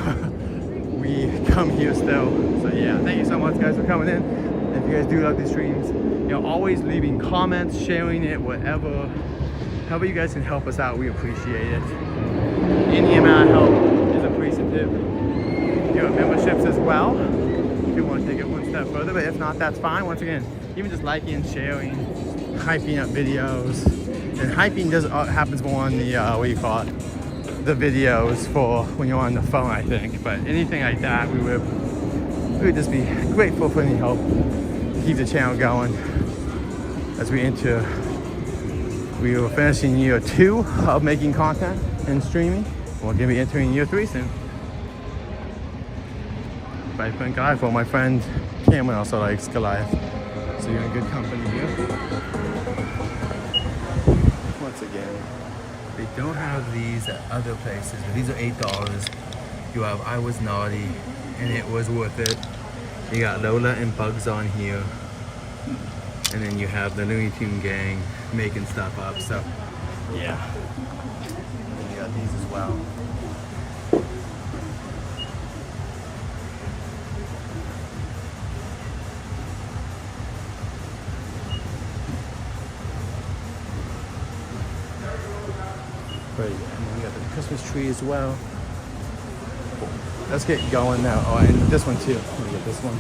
we come here still. So yeah, thank you so much guys for coming in. And if you guys do love these streams, always leaving comments, sharing it, whatever, however you guys can help us out, we appreciate it. Any amount of help is appreciative. You have memberships as well if you want to take it one step further, but if not, that's fine. Once again, even just liking, sharing, hyping up videos, and hyping happens more on the what do you call it, the videos for when you're on the phone, I think. But anything like that, we would just be grateful for any help to keep the channel going as we are finishing year 2 of making content and streaming. We're gonna be entering year 3 soon. But I think Goliath, my friend Cameron also likes Goliath, so you're in good company here. Once again, they don't have these at other places, but these are $8. You have I Was Naughty, and it was worth it. You got Lola and Bugs on here, and then you have the Looney Tune gang making stuff up. So yeah, and you got these as well. Great. And then we got the Christmas tree as well. Let's get going now. Oh, and this one too. Let me get this one.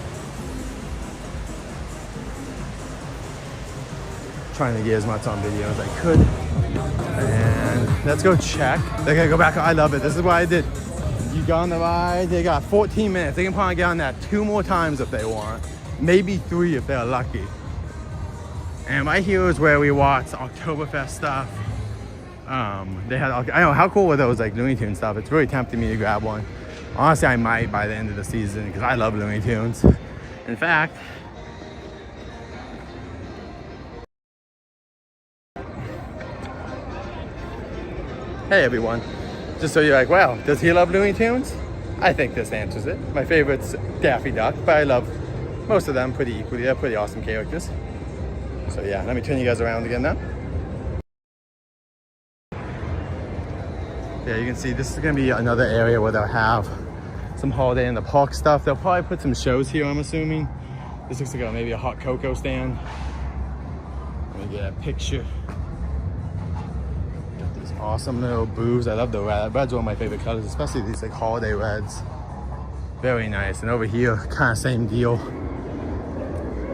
Trying to get as much on video as I could. And let's go check. They're gonna go back. I love it. This is what I did. You go on the ride. They got 14 minutes. They can probably get on that 2 more times if they want. Maybe 3 if they're lucky. And right here is where we watched Oktoberfest stuff. They had, I don't know, how cool were those like Looney Tunes stuff? It's really tempting me to grab one. Honestly, I might by the end of the season because I love Looney Tunes. In fact, hey everyone, just so you're like, wow, does he love Looney Tunes? I think this answers it. My favorite's Daffy Duck, but I love most of them pretty equally. They're pretty awesome characters. So yeah, let me turn you guys around again now. Yeah, you can see this is gonna be another area where they'll have some holiday in the park stuff. They'll probably put some shows here, I'm assuming. This looks like maybe a hot cocoa stand. get a picture. Got these awesome little booths. I love the red. Red's one of my favorite colors, especially these like holiday reds. Very nice. And over here, kind of same deal.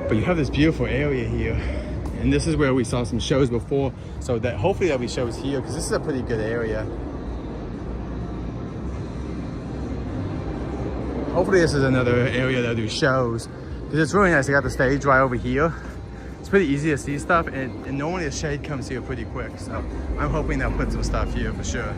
But you have this beautiful area here. And this is where we saw some shows before. So that hopefully there'll be shows here because this is a pretty good area. Hopefully this is another area that'll do shows. Because it's really nice. They got the stage right over here. It's pretty easy to see stuff. And normally the shade comes here pretty quick. So I'm hoping they'll put some stuff here for sure.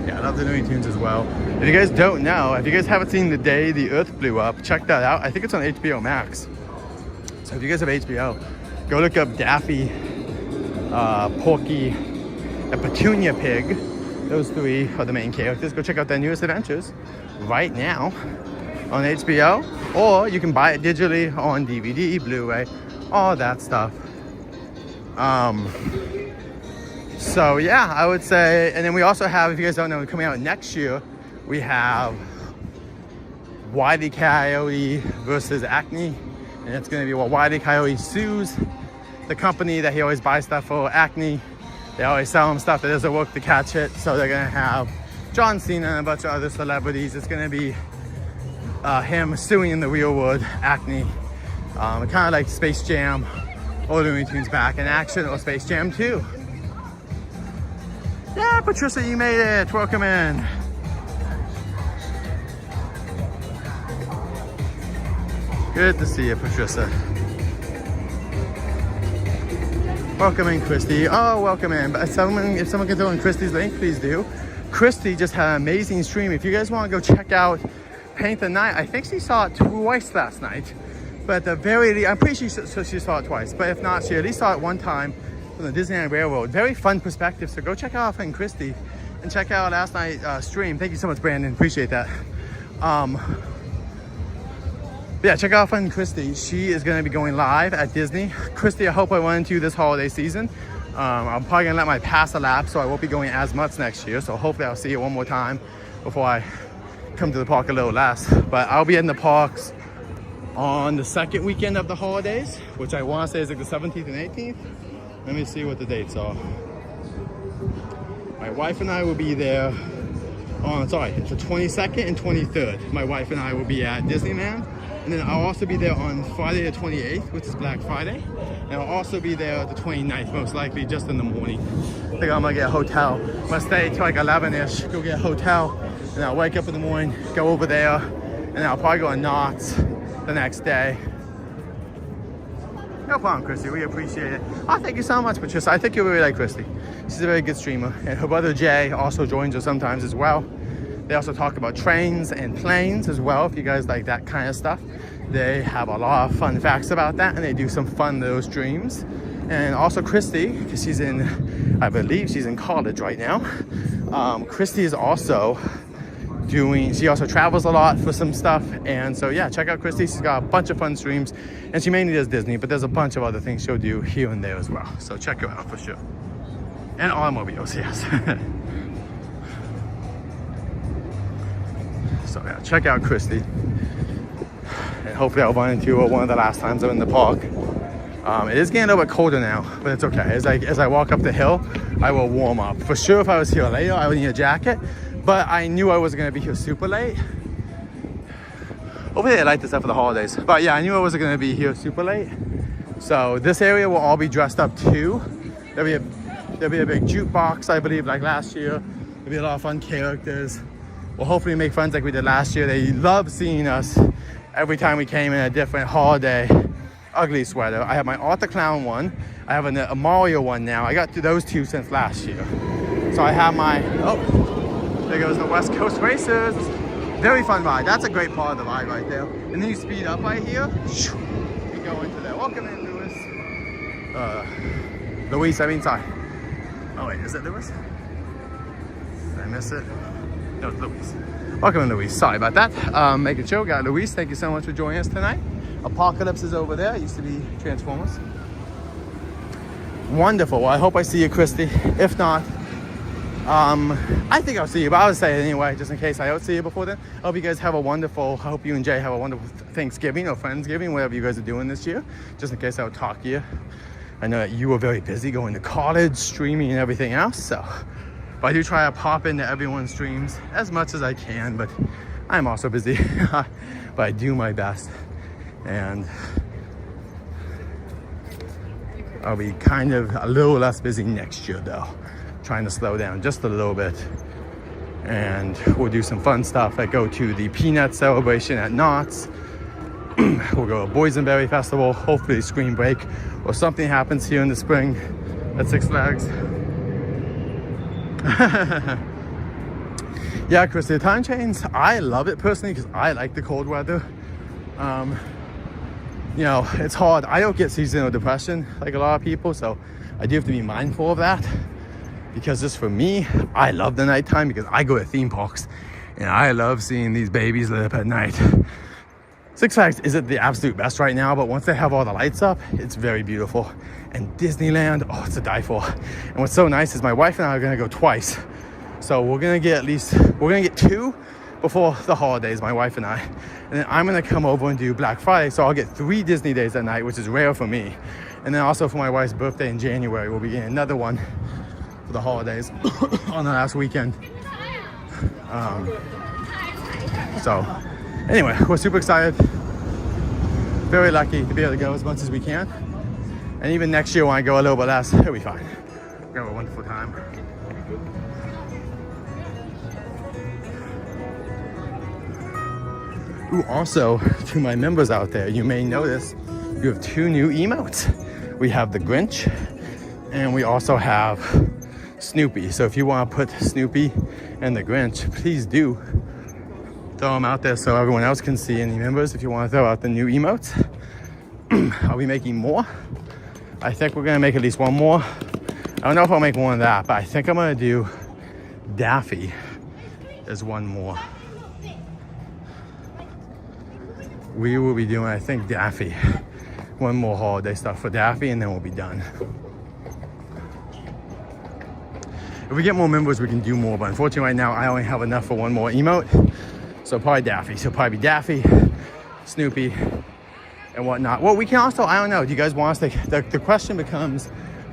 Yeah, I love the Looney Tunes as well. If you guys don't know, if you guys haven't seen The Day the Earth Blew Up, check that out. I think it's on HBO Max. So if you guys have HBO, go look up Daffy, Porky, and Petunia Pig. Those three are the main characters. Go check out their newest adventures right now on HBO. Or you can buy it digitally on DVD, Blu-ray, all that stuff. So yeah, I would say, and then we also have, if you guys don't know, coming out next year, we have Wile E. Coyote versus Acme. And it's gonna be what Wile E. Coyote sues the company that he always buys stuff for, Acme. They always sell him stuff that doesn't work to catch it. So they're gonna have John Cena and a bunch of other celebrities. It's gonna be him suing in the real world, Acme. Kind of like Space Jam or Looney Tunes back in action, or Space Jam 2. Yeah, Patricia, you made it. Welcome in. Good to see you, Patricia. Welcome in, Christy. Oh, welcome in. But if someone can throw in Christy's link, please do. Christy just had an amazing stream. If you guys want to go check out Paint the Night, I think she saw it twice last night. But at the very, I'm pretty sure she saw it twice. But if not, she at least saw it one time from the Disneyland Railroad. Very fun perspective. So go check out our friend Christy and check out last night's stream. Thank you so much, Brandon. Appreciate that. Yeah, check out our friend Christy. She is going to be going live at Disney. Christy, I hope I run into you this holiday season. I'm probably going to let my pass elapse, so I won't be going as much next year. So hopefully I'll see you one more time before I come to the park a little less. But I'll be in the parks on the second weekend of the holidays, which I want to say is like the 17th and 18th. Let me see what the dates are. My wife and I will be there on, sorry, it's the 22nd and 23rd. My wife and I will be at Disneyland. And then I'll also be there on Friday the 28th, which is Black Friday. And I'll also be there the 29th, most likely, just in the morning. I think I'm gonna get a hotel. I'm gonna stay till like 11-ish, go get a hotel. And I'll wake up in the morning, go over there, and then I'll probably go to Knott's the next day. No problem, Christy, we appreciate it. Oh, thank you so much, Patricia. I think you really like Christy. She's a very good streamer. And her brother Jay also joins her sometimes as well. They also talk about trains and planes as well, if you guys like that kind of stuff. They have a lot of fun facts about that, and they do some fun little streams. And also Christy, because she's in, I believe she's in college right now. Christy is also she also travels a lot for some stuff. And so yeah, check out Christy. She's got a bunch of fun streams, and she mainly does Disney, but there's a bunch of other things she'll do here and there as well. So check her out for sure. And automobiles, yes. So yeah, check out Christy. And hopefully I'll run into her one of the last times I'm in the park. It is getting a little bit colder now, but it's okay. As I walk up the hill, I will warm up. For sure, if I was here later, I would need a jacket, but I knew I wasn't gonna be here super late. Hopefully they light this up for the holidays. But yeah, I knew I wasn't gonna be here super late. So this area will all be dressed up too. There'll be a big jukebox, I believe, like last year. There'll be a lot of fun characters. We'll hopefully make friends like we did last year. They love seeing us every time we came in a different holiday ugly sweater. I have my Arthur Clown one. I have a Mario one now. I got those two since last year. So I have my, oh, there goes the West Coast Racers. Very fun ride. That's a great part of the ride right there. And then you speed up right here. You go into there. Welcome in, Lewis. Luis, I mean, sorry. Oh wait, is it Lewis? Did I miss it? No, it's Luis. Welcome in, Luis. Sorry about that. Making sure. Got Luis. Thank you so much for joining us tonight. Apocalypse is over there. It used to be Transformers. Wonderful. Well, I hope I see you, Christy. If not, I think I'll see you, but I'll say it anyway, just in case I don't see you before then. I hope you guys have a wonderful, I hope you and Jay have a wonderful Thanksgiving or Friendsgiving, whatever you guys are doing this year, just in case I don't talk to you. I know that you were very busy going to college, streaming and everything else, so. But I do try to pop into everyone's streams as much as I can, but I'm also busy. But I do my best. And I'll be kind of a little less busy next year though. Trying to slow down just a little bit. And we'll do some fun stuff. I go to the Peanut celebration at Knott's. We'll go to Boysenberry Festival, hopefully Screen Break, or something happens here in the spring at Six Flags. Yeah, Chris, the time change, I love it personally because I like the cold weather. You know, it's hard. I don't get seasonal depression like a lot of people, so I do have to be mindful of that. Because just for me, I love the nighttime because I go to theme parks and I love seeing these babies lit up at night. Six Flags isn't the absolute best right now, but once they have all the lights up, it's very beautiful. And Disneyland, oh, it's a die for. And what's so nice is my wife and I are gonna go twice. So we're gonna get two before the holidays, my wife and I. And then I'm gonna come over and do Black Friday, so I'll get 3 Disney days at night, which is rare for me. And then also for my wife's birthday in January, we'll be getting another one for the holidays on the last weekend. So anyway, we're super excited. Very lucky to be able to go as much as we can. And even next year when I go a little bit less, it'll be fine. We're gonna have a wonderful time. Ooh, also, to my members out there, you may notice you have 2 new emotes. We have the Grinch, and we also have Snoopy. So if you want to put Snoopy and the Grinch, please do throw them out there so everyone else can see. Any members, if you want to throw out the new emotes. I'll be making more. I think we're gonna make at least one more. I don't know if I'll make one of that, but I think I'm gonna do Daffy as one more. We will be doing, I think, Daffy. One more holiday stuff for Daffy, and then we'll be done. If we get more members, we can do more, but unfortunately right now, I only have enough for one more emote. So probably Daffy. So probably Daffy, Snoopy, and whatnot. Well, we can also, I don't know, do you guys want us to, the question becomes,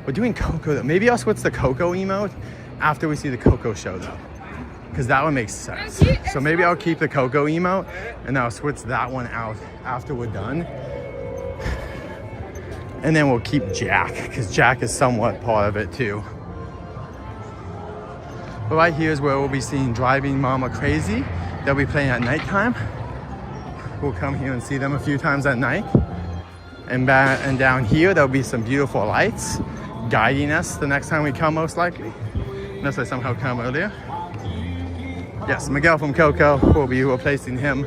we're doing Coco, maybe I'll switch the Coco emote after we see the Coco show though. Because that one makes sense. So maybe I'll keep the Coco emote and I'll switch that one out after we're done. And then we'll keep Jack, because Jack is somewhat part of it too. But right here is where we'll be seeing Driving Mama Crazy. They'll be playing at nighttime. We'll come here and see them a few times at night. And down here, there'll be some beautiful lights guiding us the next time we come, most likely. Unless I somehow come earlier. Yes, Miguel from Coco, will be replacing him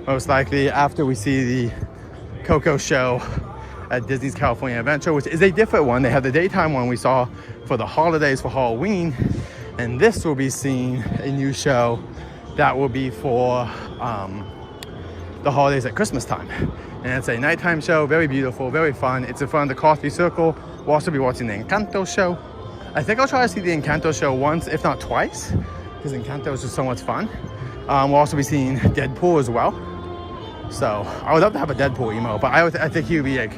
most likely after we see the Coco show at Disney's California Adventure, which is a different one. They have the daytime one we saw for the holidays for Halloween. And this will be seeing a new show that will be for the holidays at Christmas time. And it's a nighttime show, very beautiful, very fun. It's in front of the Coffee Circle. We'll also be watching the Encanto show. I think I'll try to see the Encanto show once, if not twice, because Encanto is just so much fun. We'll also be seeing Deadpool as well. So I would love to have a Deadpool emo, but I think he would be like,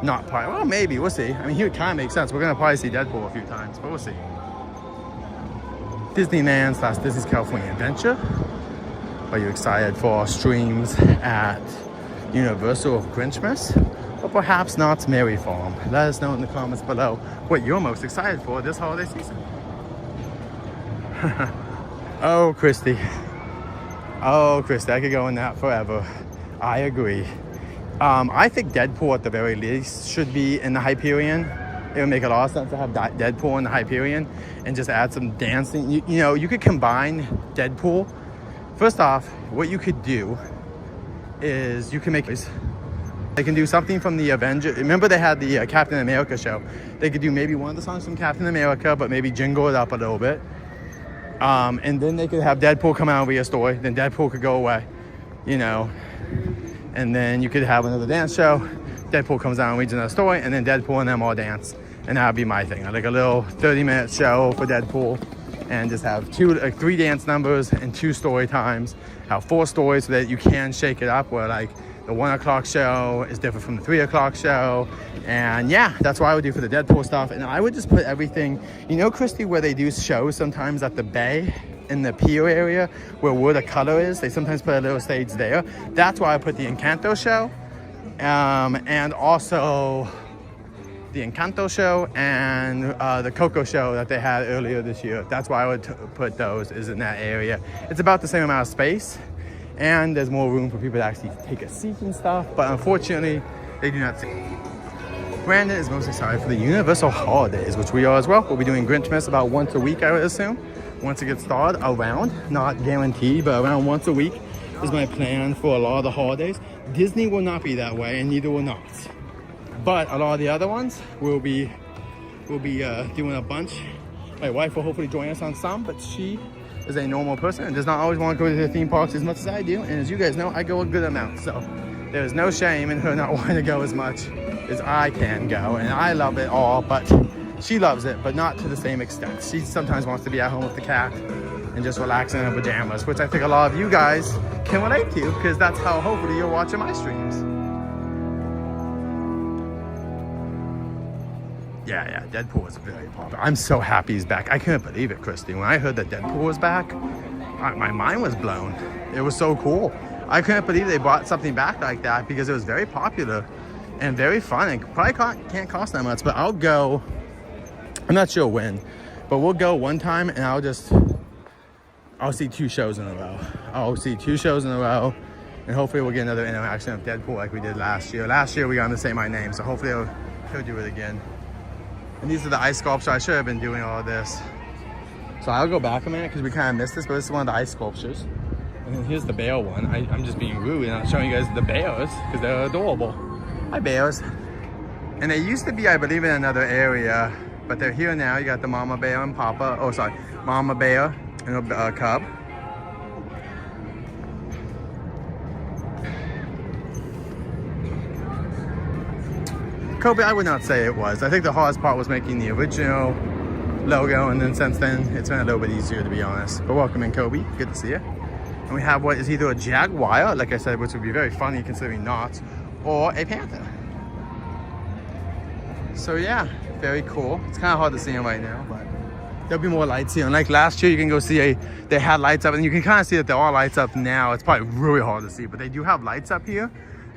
not probably, well, maybe, we'll see. I mean, he would kind of make sense. We're gonna probably see Deadpool a few times, but we'll see. Disneyland / Disney's California Adventure. Are you excited for streams at Universal Grinchmas? Or perhaps not Merry Farm? Let us know in the comments below what you're most excited for this holiday season. Oh, Christy. Oh, Christy, I could go on that forever. I agree. I think Deadpool at the very least should be in the Hyperion. It would make a lot of sense to have Deadpool in the Hyperion and just add some dancing. You know, you could combine Deadpool. First off, what you could do is you can make... They can do something from the Avengers. Remember they had the Captain America show. They could do maybe one of the songs from Captain America, but maybe jingle it up a little bit. And then they could have Deadpool come out and read a story. Then Deadpool could go away, you know. And then you could have another dance show. Deadpool comes out and reads another story, and then Deadpool and them all dance. And that would be my thing. Like a little 30-minute show for Deadpool. and just have 3 dance numbers and 2 story times. Have 4 stories so that you can shake it up, where like the 1 o'clock show is different from the 3 o'clock show. And yeah, that's what I would do for the Deadpool stuff. And I would just put everything, you know, Christy, where they do shows sometimes at the bay in the pier area where the color is, they sometimes put a little stage there. That's why I put the Encanto show, and also the Encanto show and the Coco show that they had earlier this year. That's why I would put those, is in that area. It's about the same amount of space, and there's more room for people to actually take a seat and stuff, but unfortunately they do not see. Brandon is most excited for the Universal holidays, which we are as well. We'll be doing Grinchmas about once a week, I would assume, once it gets started. Around, not guaranteed, but around once a week is my plan for a lot of the holidays. Disney will not be that way, and neither will not. But a lot of the other ones we'll be doing a bunch. My wife will hopefully join us on some, but she is a normal person and does not always want to go to the theme parks as much as I do. And as you guys know, I go a good amount, so there's no shame in her not wanting to go as much as I can go. And I love it all, but she loves it, but not to the same extent. She sometimes wants to be at home with the cat and just relax in her pajamas, which I think a lot of you guys can relate to, because that's how hopefully you're watching my streams. Yeah, Deadpool was very popular. I'm so happy he's back. I couldn't believe it, Christy. When I heard that Deadpool was back, my mind was blown. It was so cool. I couldn't believe they brought something back like that, because it was very popular and very fun. And probably can't cost that much, but I'll go. I'm not sure when, but we'll go one time and I'll see 2 shows in a row. I'll see 2 shows in a row, and hopefully we'll get another interaction of Deadpool like we did last year. Last year we got him to say my name, so hopefully he'll do it again. And these are the ice sculptures. I should have been doing all of this. So I'll go back a minute because we kind of missed this, but this is one of the ice sculptures. And then here's the bear one. I'm just being rude and not showing you guys the bears because they're adorable. Hi, bears. And they used to be, I believe, in another area, but they're here now. You got the mama bear and papa. Oh, sorry. Mama bear and a cub. Kobe, I would not say it was. I think the hardest part was making the original logo, and then since then, it's been a little bit easier, to be honest. But welcome in, Kobe. Good to see you. And we have what is either a jaguar, like I said, which would be very funny considering not, or a panther. So yeah, very cool. It's kind of hard to see them right now, but there'll be more lights here. And like last year, you can go see they had lights up, and you can kind of see that there are lights up now. It's probably really hard to see, but they do have lights up here.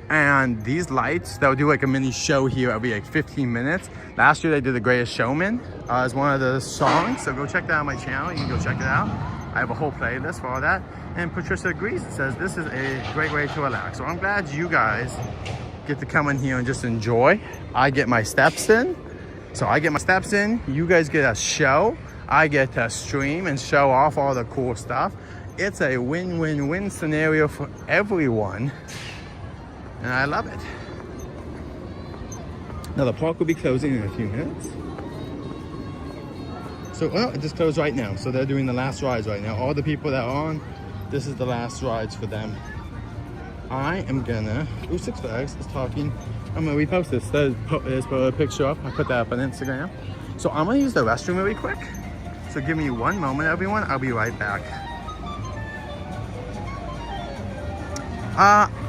And these lights, they'll do like a mini show here every like 15 minutes. Last year they did The Greatest Showman as one of the songs. So go check that out on my channel. You can go check it out. I have a whole playlist for all that. And Patricia agrees. It says this is a great way to relax. So I'm glad you guys get to come in here and just enjoy. I get my steps in. So I get my steps in. You guys get a show. I get to stream and show off all the cool stuff. It's a win-win-win scenario for everyone. And I love it. Now the park will be closing in a few minutes. So, well, it just closed right now. So they're doing the last rides right now. All the people that are on, this is the last rides for them. I am gonna, Six Flags is talking. I'm gonna repost this. There's a picture up. I put that up on Instagram. So I'm gonna use the restroom really quick. So give me one moment, everyone. I'll be right back.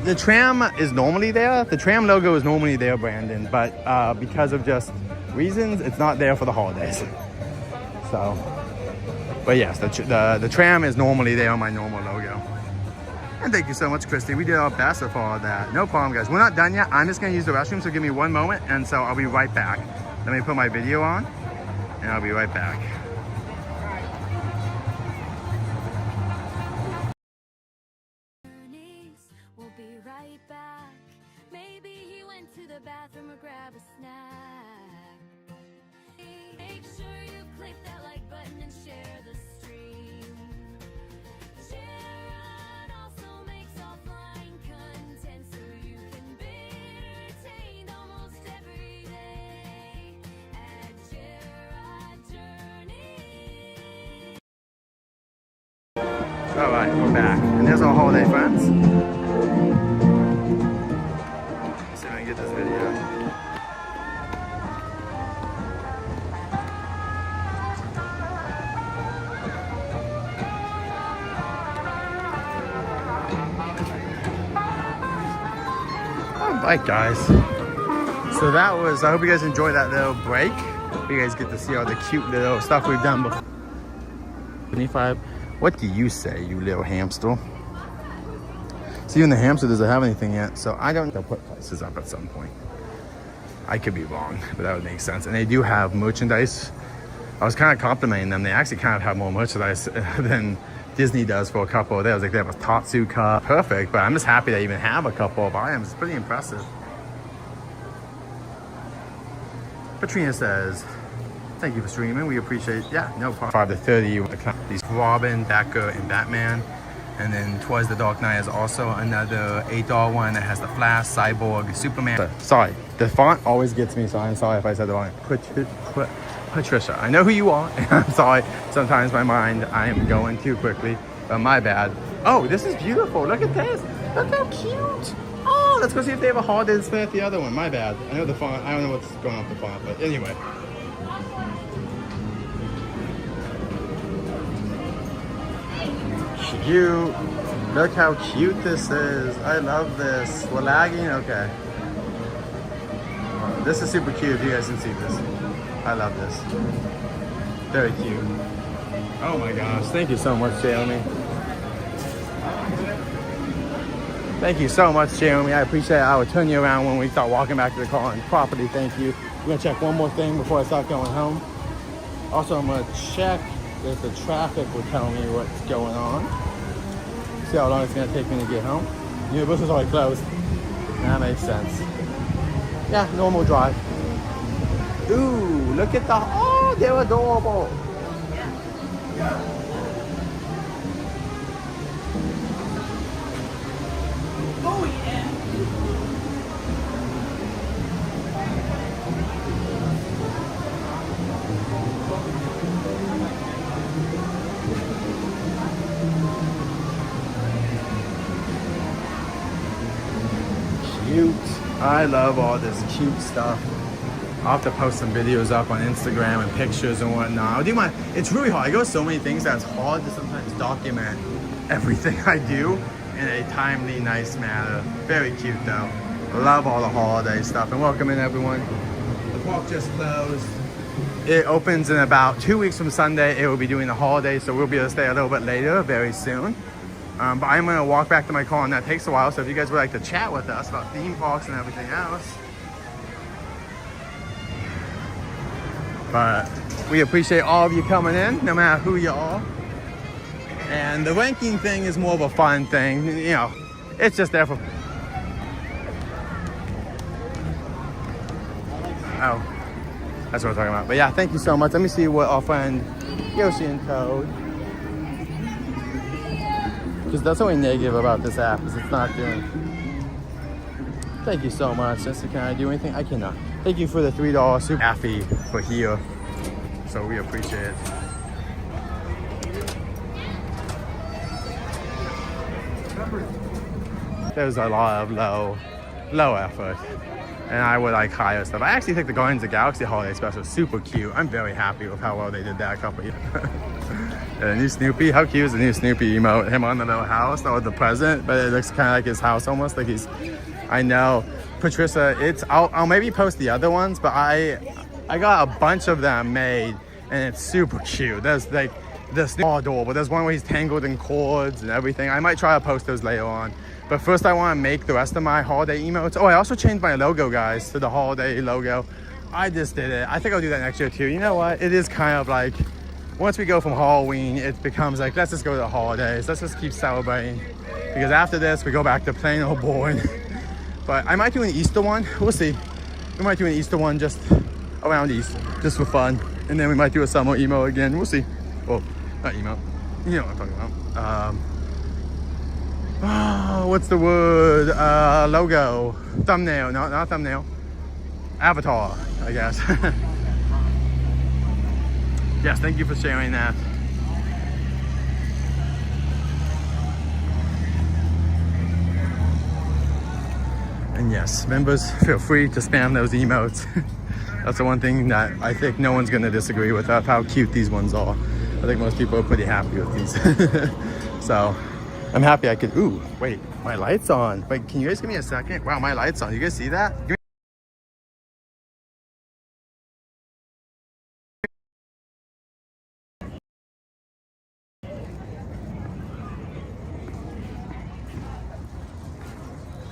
The tram is normally there. The tram logo is normally there, Brandon, but because of just reasons, it's not there for the holidays. So, but yes, the tram is normally there on my normal logo. And thank you so much, Christy. We did our best for all of that. No problem, guys. We're not done yet. I'm just gonna use the restroom, so give me one moment, and so I'll be right back. Let me put my video on, and I'll be right back. Bathroom or grab a snack. Make sure you click that like button and share the stream. Share also makes offline content so you can be entertained almost every day at Gerard Journey. Alright, we're back. And there's our holiday friends. Get this video. Alright guys, so that was, I hope you guys enjoyed that little break. You guys get to see all the cute little stuff we've done before. 25. What do you say, you little hamster? See, even the hamster doesn't have anything yet, so I don't know. They'll put prices up at some point. I could be wrong, but that would make sense. And they do have merchandise. I was kind of complimenting them. They actually kind of have more merchandise than Disney does for a couple of days. Like they have a Tatsu cup. Perfect, but I'm just happy they even have a couple of items. It's pretty impressive. Katrina says, thank you for streaming. We appreciate, yeah, no problem. 5 to 30 with the these Robin, Batgirl, and Batman. And then towards the Dark Knight is also another $8 one that has the Flash, Cyborg, Superman. Sorry, the font always gets me, so I'm sorry if I said the wrong. Patricia, I know who you are, and I'm sorry. Sometimes my mind, I am going too quickly, but my bad. Oh, this is beautiful. Look at this. Look how cute. Oh, let's go see if they have a holiday display at the other one. My bad. I know the font. I don't know what's going on with the font, but anyway. Cute. Look how cute this is. I love this. We're lagging? Okay. This is super cute if you guys can see this. I love this. Very cute. Oh my gosh. Thank you so much, Jeremy. Thank you so much, Jeremy. I appreciate it. I will turn you around when we start walking back to the car and property. Thank you. I'm going to check one more thing before I start going home. Also, I'm going to check if the traffic will tell me what's going on. See how long it's going to take me to get home. Universal's already closed. That makes sense. Yeah, normal drive. Ooh, look at the, oh, they're adorable. Oh, yeah. Cute. I love all this cute stuff. I'll have to post some videos up on Instagram and pictures and whatnot. I'll do my, it's really hard. I go so many things that it's hard to sometimes document everything I do in a timely, nice manner. Very cute though. Love all the holiday stuff, and welcome in everyone. The park just closed. It opens in about 2 weeks from Sunday. It will be doing the holiday, so we'll be able to stay a little bit later very soon. But I'm gonna walk back to my car, and that takes a while. So if you guys would like to chat with us about theme parks and everything else. But we appreciate all of you coming in, no matter who you are. And the ranking thing is more of a fun thing. You know, it's just there for... Oh, that's what we're talking about. But yeah, thank you so much. Let me see what our friend Yoshi and Toad. Because that's only negative about this app, is it's not doing... Thank you so much. Sister, can I do anything? I cannot. Thank you for the $3 super happy for here. So we appreciate it. There's a lot of low effort. And I would like higher stuff. I actually think the Guardians of the Galaxy Holiday Special is super cute. I'm very happy with how well they did that a couple years. The new Snoopy, how cute is the new Snoopy emote? Him on the little house, or the present, but it looks kind of like his house almost, like he's, I know. Patricia, it's, I'll maybe post the other ones, but I got a bunch of them made, and it's super cute. There's like, this all adorable. There's one where he's tangled in cords and everything. I might try to post those later on. But first I want to make the rest of my holiday emotes. Oh, I also changed my logo, guys, to the holiday logo. I just did it. I think I'll do that next year too. You know what? It is kind of like, once we go from Halloween, it becomes like, let's just go to the holidays. Let's just keep celebrating. Because after this, we go back to plain old boring. But I might do an Easter one. We'll see. We might do an Easter one just around Easter, just for fun. And then we might do a summer emo again. We'll see. Well, not emo. You know what I'm talking about. Oh, what's the word? Logo. Thumbnail. No, not thumbnail. Avatar, I guess. Yes, thank you for sharing that. And yes, members, feel free to spam those emotes. That's the one thing that I think no one's gonna disagree with, how cute these ones are. I think most people are pretty happy with these. So I'm happy I could, ooh, wait. My light's on. Wait, can you guys give me a second? Wow, my light's on. You guys see that?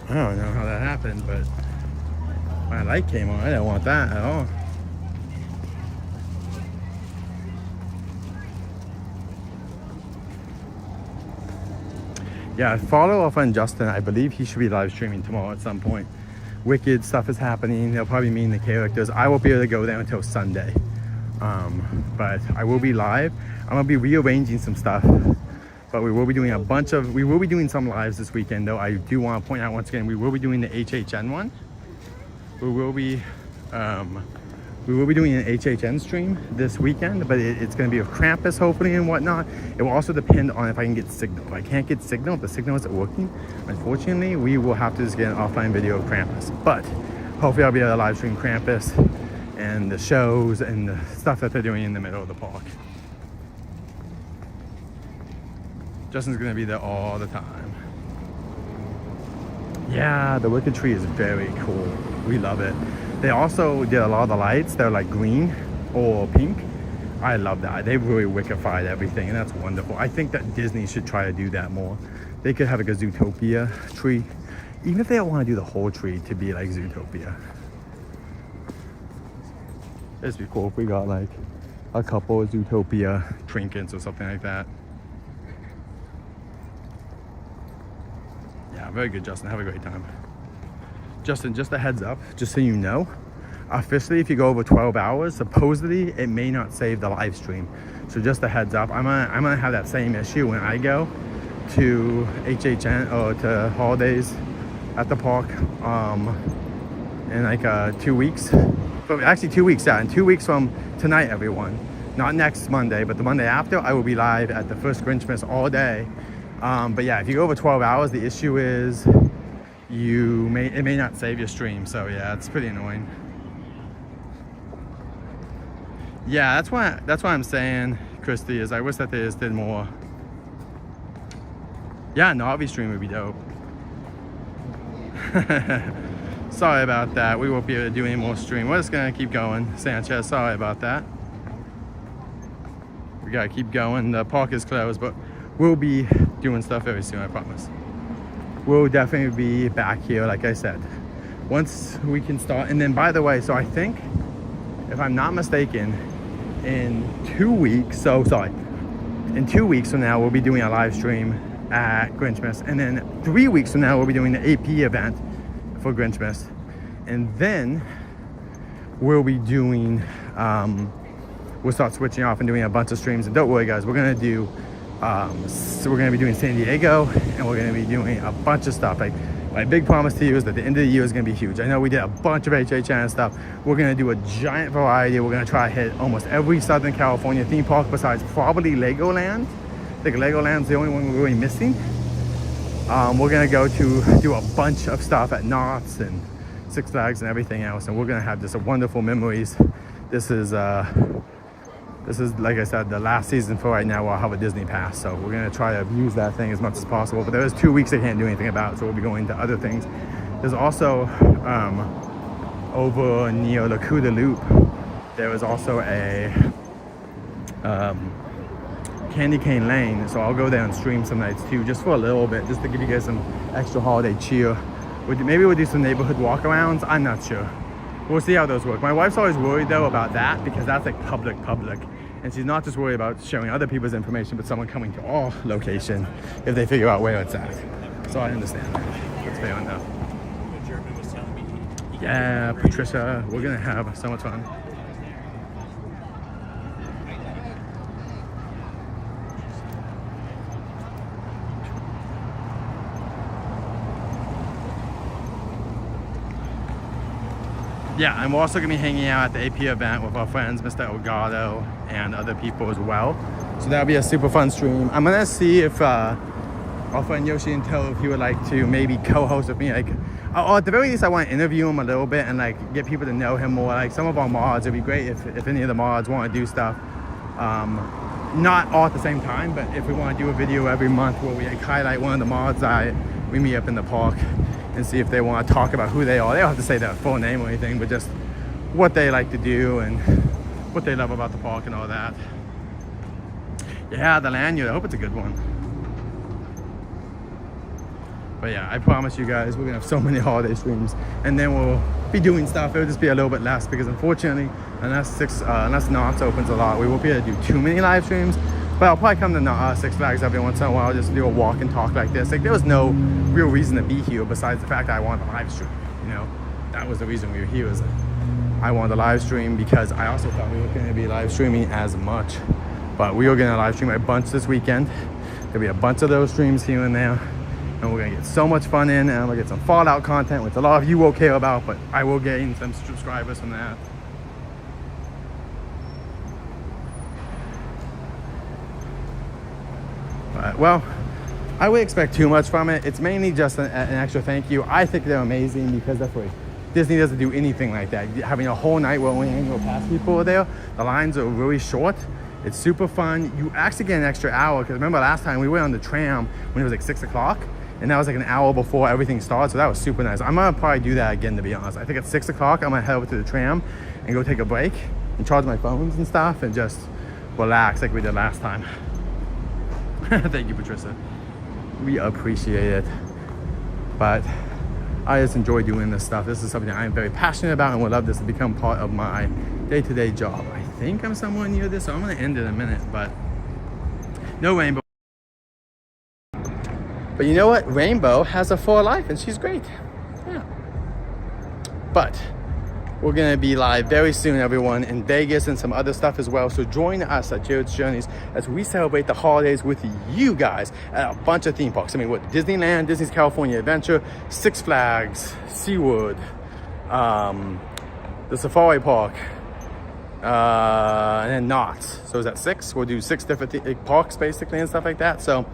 I don't know how that happened, but my light came on. I didn't want that at all. Yeah, follow up on Justin. I believe he should be live streaming tomorrow at some point. Wicked stuff is happening. They'll probably meet the characters. I won't be able to go there until Sunday. But I will be live. I'm gonna be rearranging some stuff. But we will be doing some lives this weekend though. I do want to point out once again, we will be doing the HHN one. We will be doing an HHN stream this weekend, but it's going to be with Krampus hopefully and whatnot. It will also depend on if I can get signal. If I can't get signal, if the signal isn't working, unfortunately, we will have to just get an offline video of Krampus. But hopefully I'll be able to live stream Krampus and the shows and the stuff that they're doing in the middle of the park. Justin's gonna be there all the time. Yeah, the Wicked Tree is very cool. We love it. They also did a lot of the lights. They're like green or pink. I love that. They really wickified everything, and that's wonderful. I think that Disney should try to do that more. They could have like a Zootopia tree, even if they don't want to do the whole tree to be like Zootopia. It'd be cool if we got like a couple of Zootopia trinkets or something like that. Yeah, very good, Justin. Have a great time. Justin, just a heads up, just so you know, officially, if you go over 12 hours, supposedly it may not save the live stream. So just a heads up, I'm gonna have that same issue when I go to HHN or to holidays at the park in like 2 weeks. But actually 2 weeks out. In 2 weeks from tonight, everyone. Not next Monday, but the Monday after, I will be live at the first Grinchmas all day. But yeah, if you go over 12 hours, the issue is it may not save your stream. So yeah, it's pretty annoying. Yeah, that's why I'm saying, Christy, is I wish that they just did more. Yeah, Navi stream would be dope. Sorry about that. We won't be able to do any more stream. We're just gonna keep going. Sanchez, sorry about that. We gotta keep going. The park is closed, but we'll be doing stuff very soon, I promise. We'll definitely be back here, like I said, once we can start. And then, by the way, so I think, if I'm not mistaken, in 2 weeks, in 2 weeks from now, we'll be doing a live stream at Grinchmas. And then 3 weeks from now, we'll be doing the AP event for Grinchmas. And then we'll be doing, we'll start switching off and doing a bunch of streams. And don't worry, guys, we're gonna do, so we're gonna be doing San Diego, and we're gonna be doing a bunch of stuff. Like, my big promise to you is that the end of the year is gonna be huge. I know we did a bunch of HHN stuff. We're gonna do a giant variety. We're gonna try to hit almost every Southern California theme park besides probably Legoland. I think Legoland's the only one we're really missing. We're gonna go to do a bunch of stuff at Knott's and Six Flags and everything else, and we're gonna have just wonderful memories. This is, like I said, the last season for right now. I'll have a Disney pass, so we're gonna try to use that thing as much as possible. But there is 2 weeks I can't do anything about, so we'll be going to other things. There's also over near Le Coup de Loop, there is also a Candy Cane Lane, so I'll go there and stream some nights too, just for a little bit, just to give you guys some extra holiday cheer. Maybe we'll do some neighborhood walkarounds. I'm not sure. We'll see how those work. My wife's always worried though about that, because that's like public, and she's not just worried about sharing other people's information, but someone coming to our location if they figure out where it's at. So I understand that. That's fair enough. Yeah, Patricia, we're gonna have so much fun. Yeah, and we're also gonna be hanging out at the AP event with our friends, Mr. Elgato, and other people as well. So that'll be a super fun stream. I'm gonna see if our friend Yoshi and Toe, if he would like to maybe co-host with me. Like, or at the very least, I want to interview him a little bit and like get people to know him more. Like some of our mods, it'd be great if any of the mods want to do stuff. Not all at the same time, but if we want to do a video every month where we like highlight one of the mods that we meet up in the park and see if they want to talk about who they are. They don't have to say their full name or anything, but just what they like to do and what they love about the park and all that. Yeah, the lanyard, I hope it's a good one. But yeah, I promise you guys, we're gonna have so many holiday streams, and then we'll be doing stuff. It'll just be a little bit less because unfortunately, unless Knott's opens a lot, we won't be able to do too many live streams. But I'll probably come to Six Flags every once in a while, just do a walk and talk like this. Like, there was no real reason to be here besides the fact that I wanted to live stream. You know, that was the reason we were here. Was I wanted to live stream because I also thought we were going to be live streaming as much. But we are going to live stream a bunch this weekend. There'll be a bunch of those streams here and there. And we're going to get so much fun in, and I'm going to get some Fallout content, which a lot of you won't care about, but I will gain some subscribers from that. But, well, I would expect too much from it. It's mainly just an extra thank you. I think they're amazing because that's what Disney doesn't do anything like that. Having a whole night where only annual pass people are there, the lines are really short. It's super fun. You actually get an extra hour, because remember last time we went on the tram when it was like 6 o'clock, and that was like an hour before everything started, so that was super nice. I'm gonna probably do that again, to be honest. I think at 6 o'clock I'm gonna head over to the tram and go take a break and charge my phones and stuff and just relax like we did last time. Thank you, Patricia. We appreciate it. But I just enjoy doing this stuff. This is something I'm very passionate about and would love this to become part of my day-to-day job. I think I'm somewhere near this, so I'm gonna end in a minute, but no Rainbow. But you know what? Rainbow has a full life and she's great. Yeah. But we're gonna be live very soon, everyone, in Vegas and some other stuff as well. So join us at Jared's Journeys as we celebrate the holidays with you guys at a bunch of theme parks. I mean, what? Disneyland, Disney's California Adventure, Six Flags, SeaWorld, the Safari Park, and then Knott's. So is that 6? We'll do 6 different parks basically and stuff like that. So,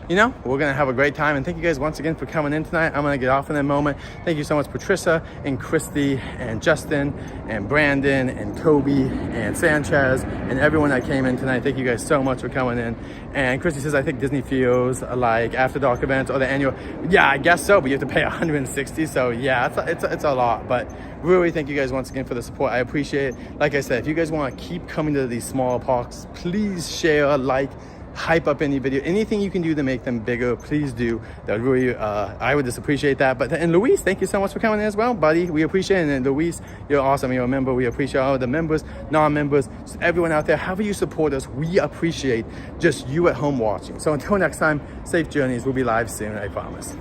you know, we're gonna have a great time, and thank you guys once again for coming in tonight. I'm gonna get off in a moment. Thank you so much, Patricia and Christy and Justin and Brandon and Kobe and Sanchez and everyone that came in tonight. Thank you guys so much for coming in. And Christy says, I think Disney feels like after dark events or the annual. Yeah, I guess so, but you have to pay $160. So yeah, it's a lot. But really, thank you guys once again for the support. I appreciate it. Like I said, if you guys want to keep coming to these small parks, please share, like, hype up any video, anything you can do to make them bigger, please do. That would really, I would just appreciate that. But and Luis, thank you so much for coming in as well, buddy. We appreciate it. And Luis, you're awesome. You're a member. We appreciate all the members, non-members, just everyone out there. However you support us, we appreciate just you at home watching. So until next time, safe journeys. We'll be live soon, I promise.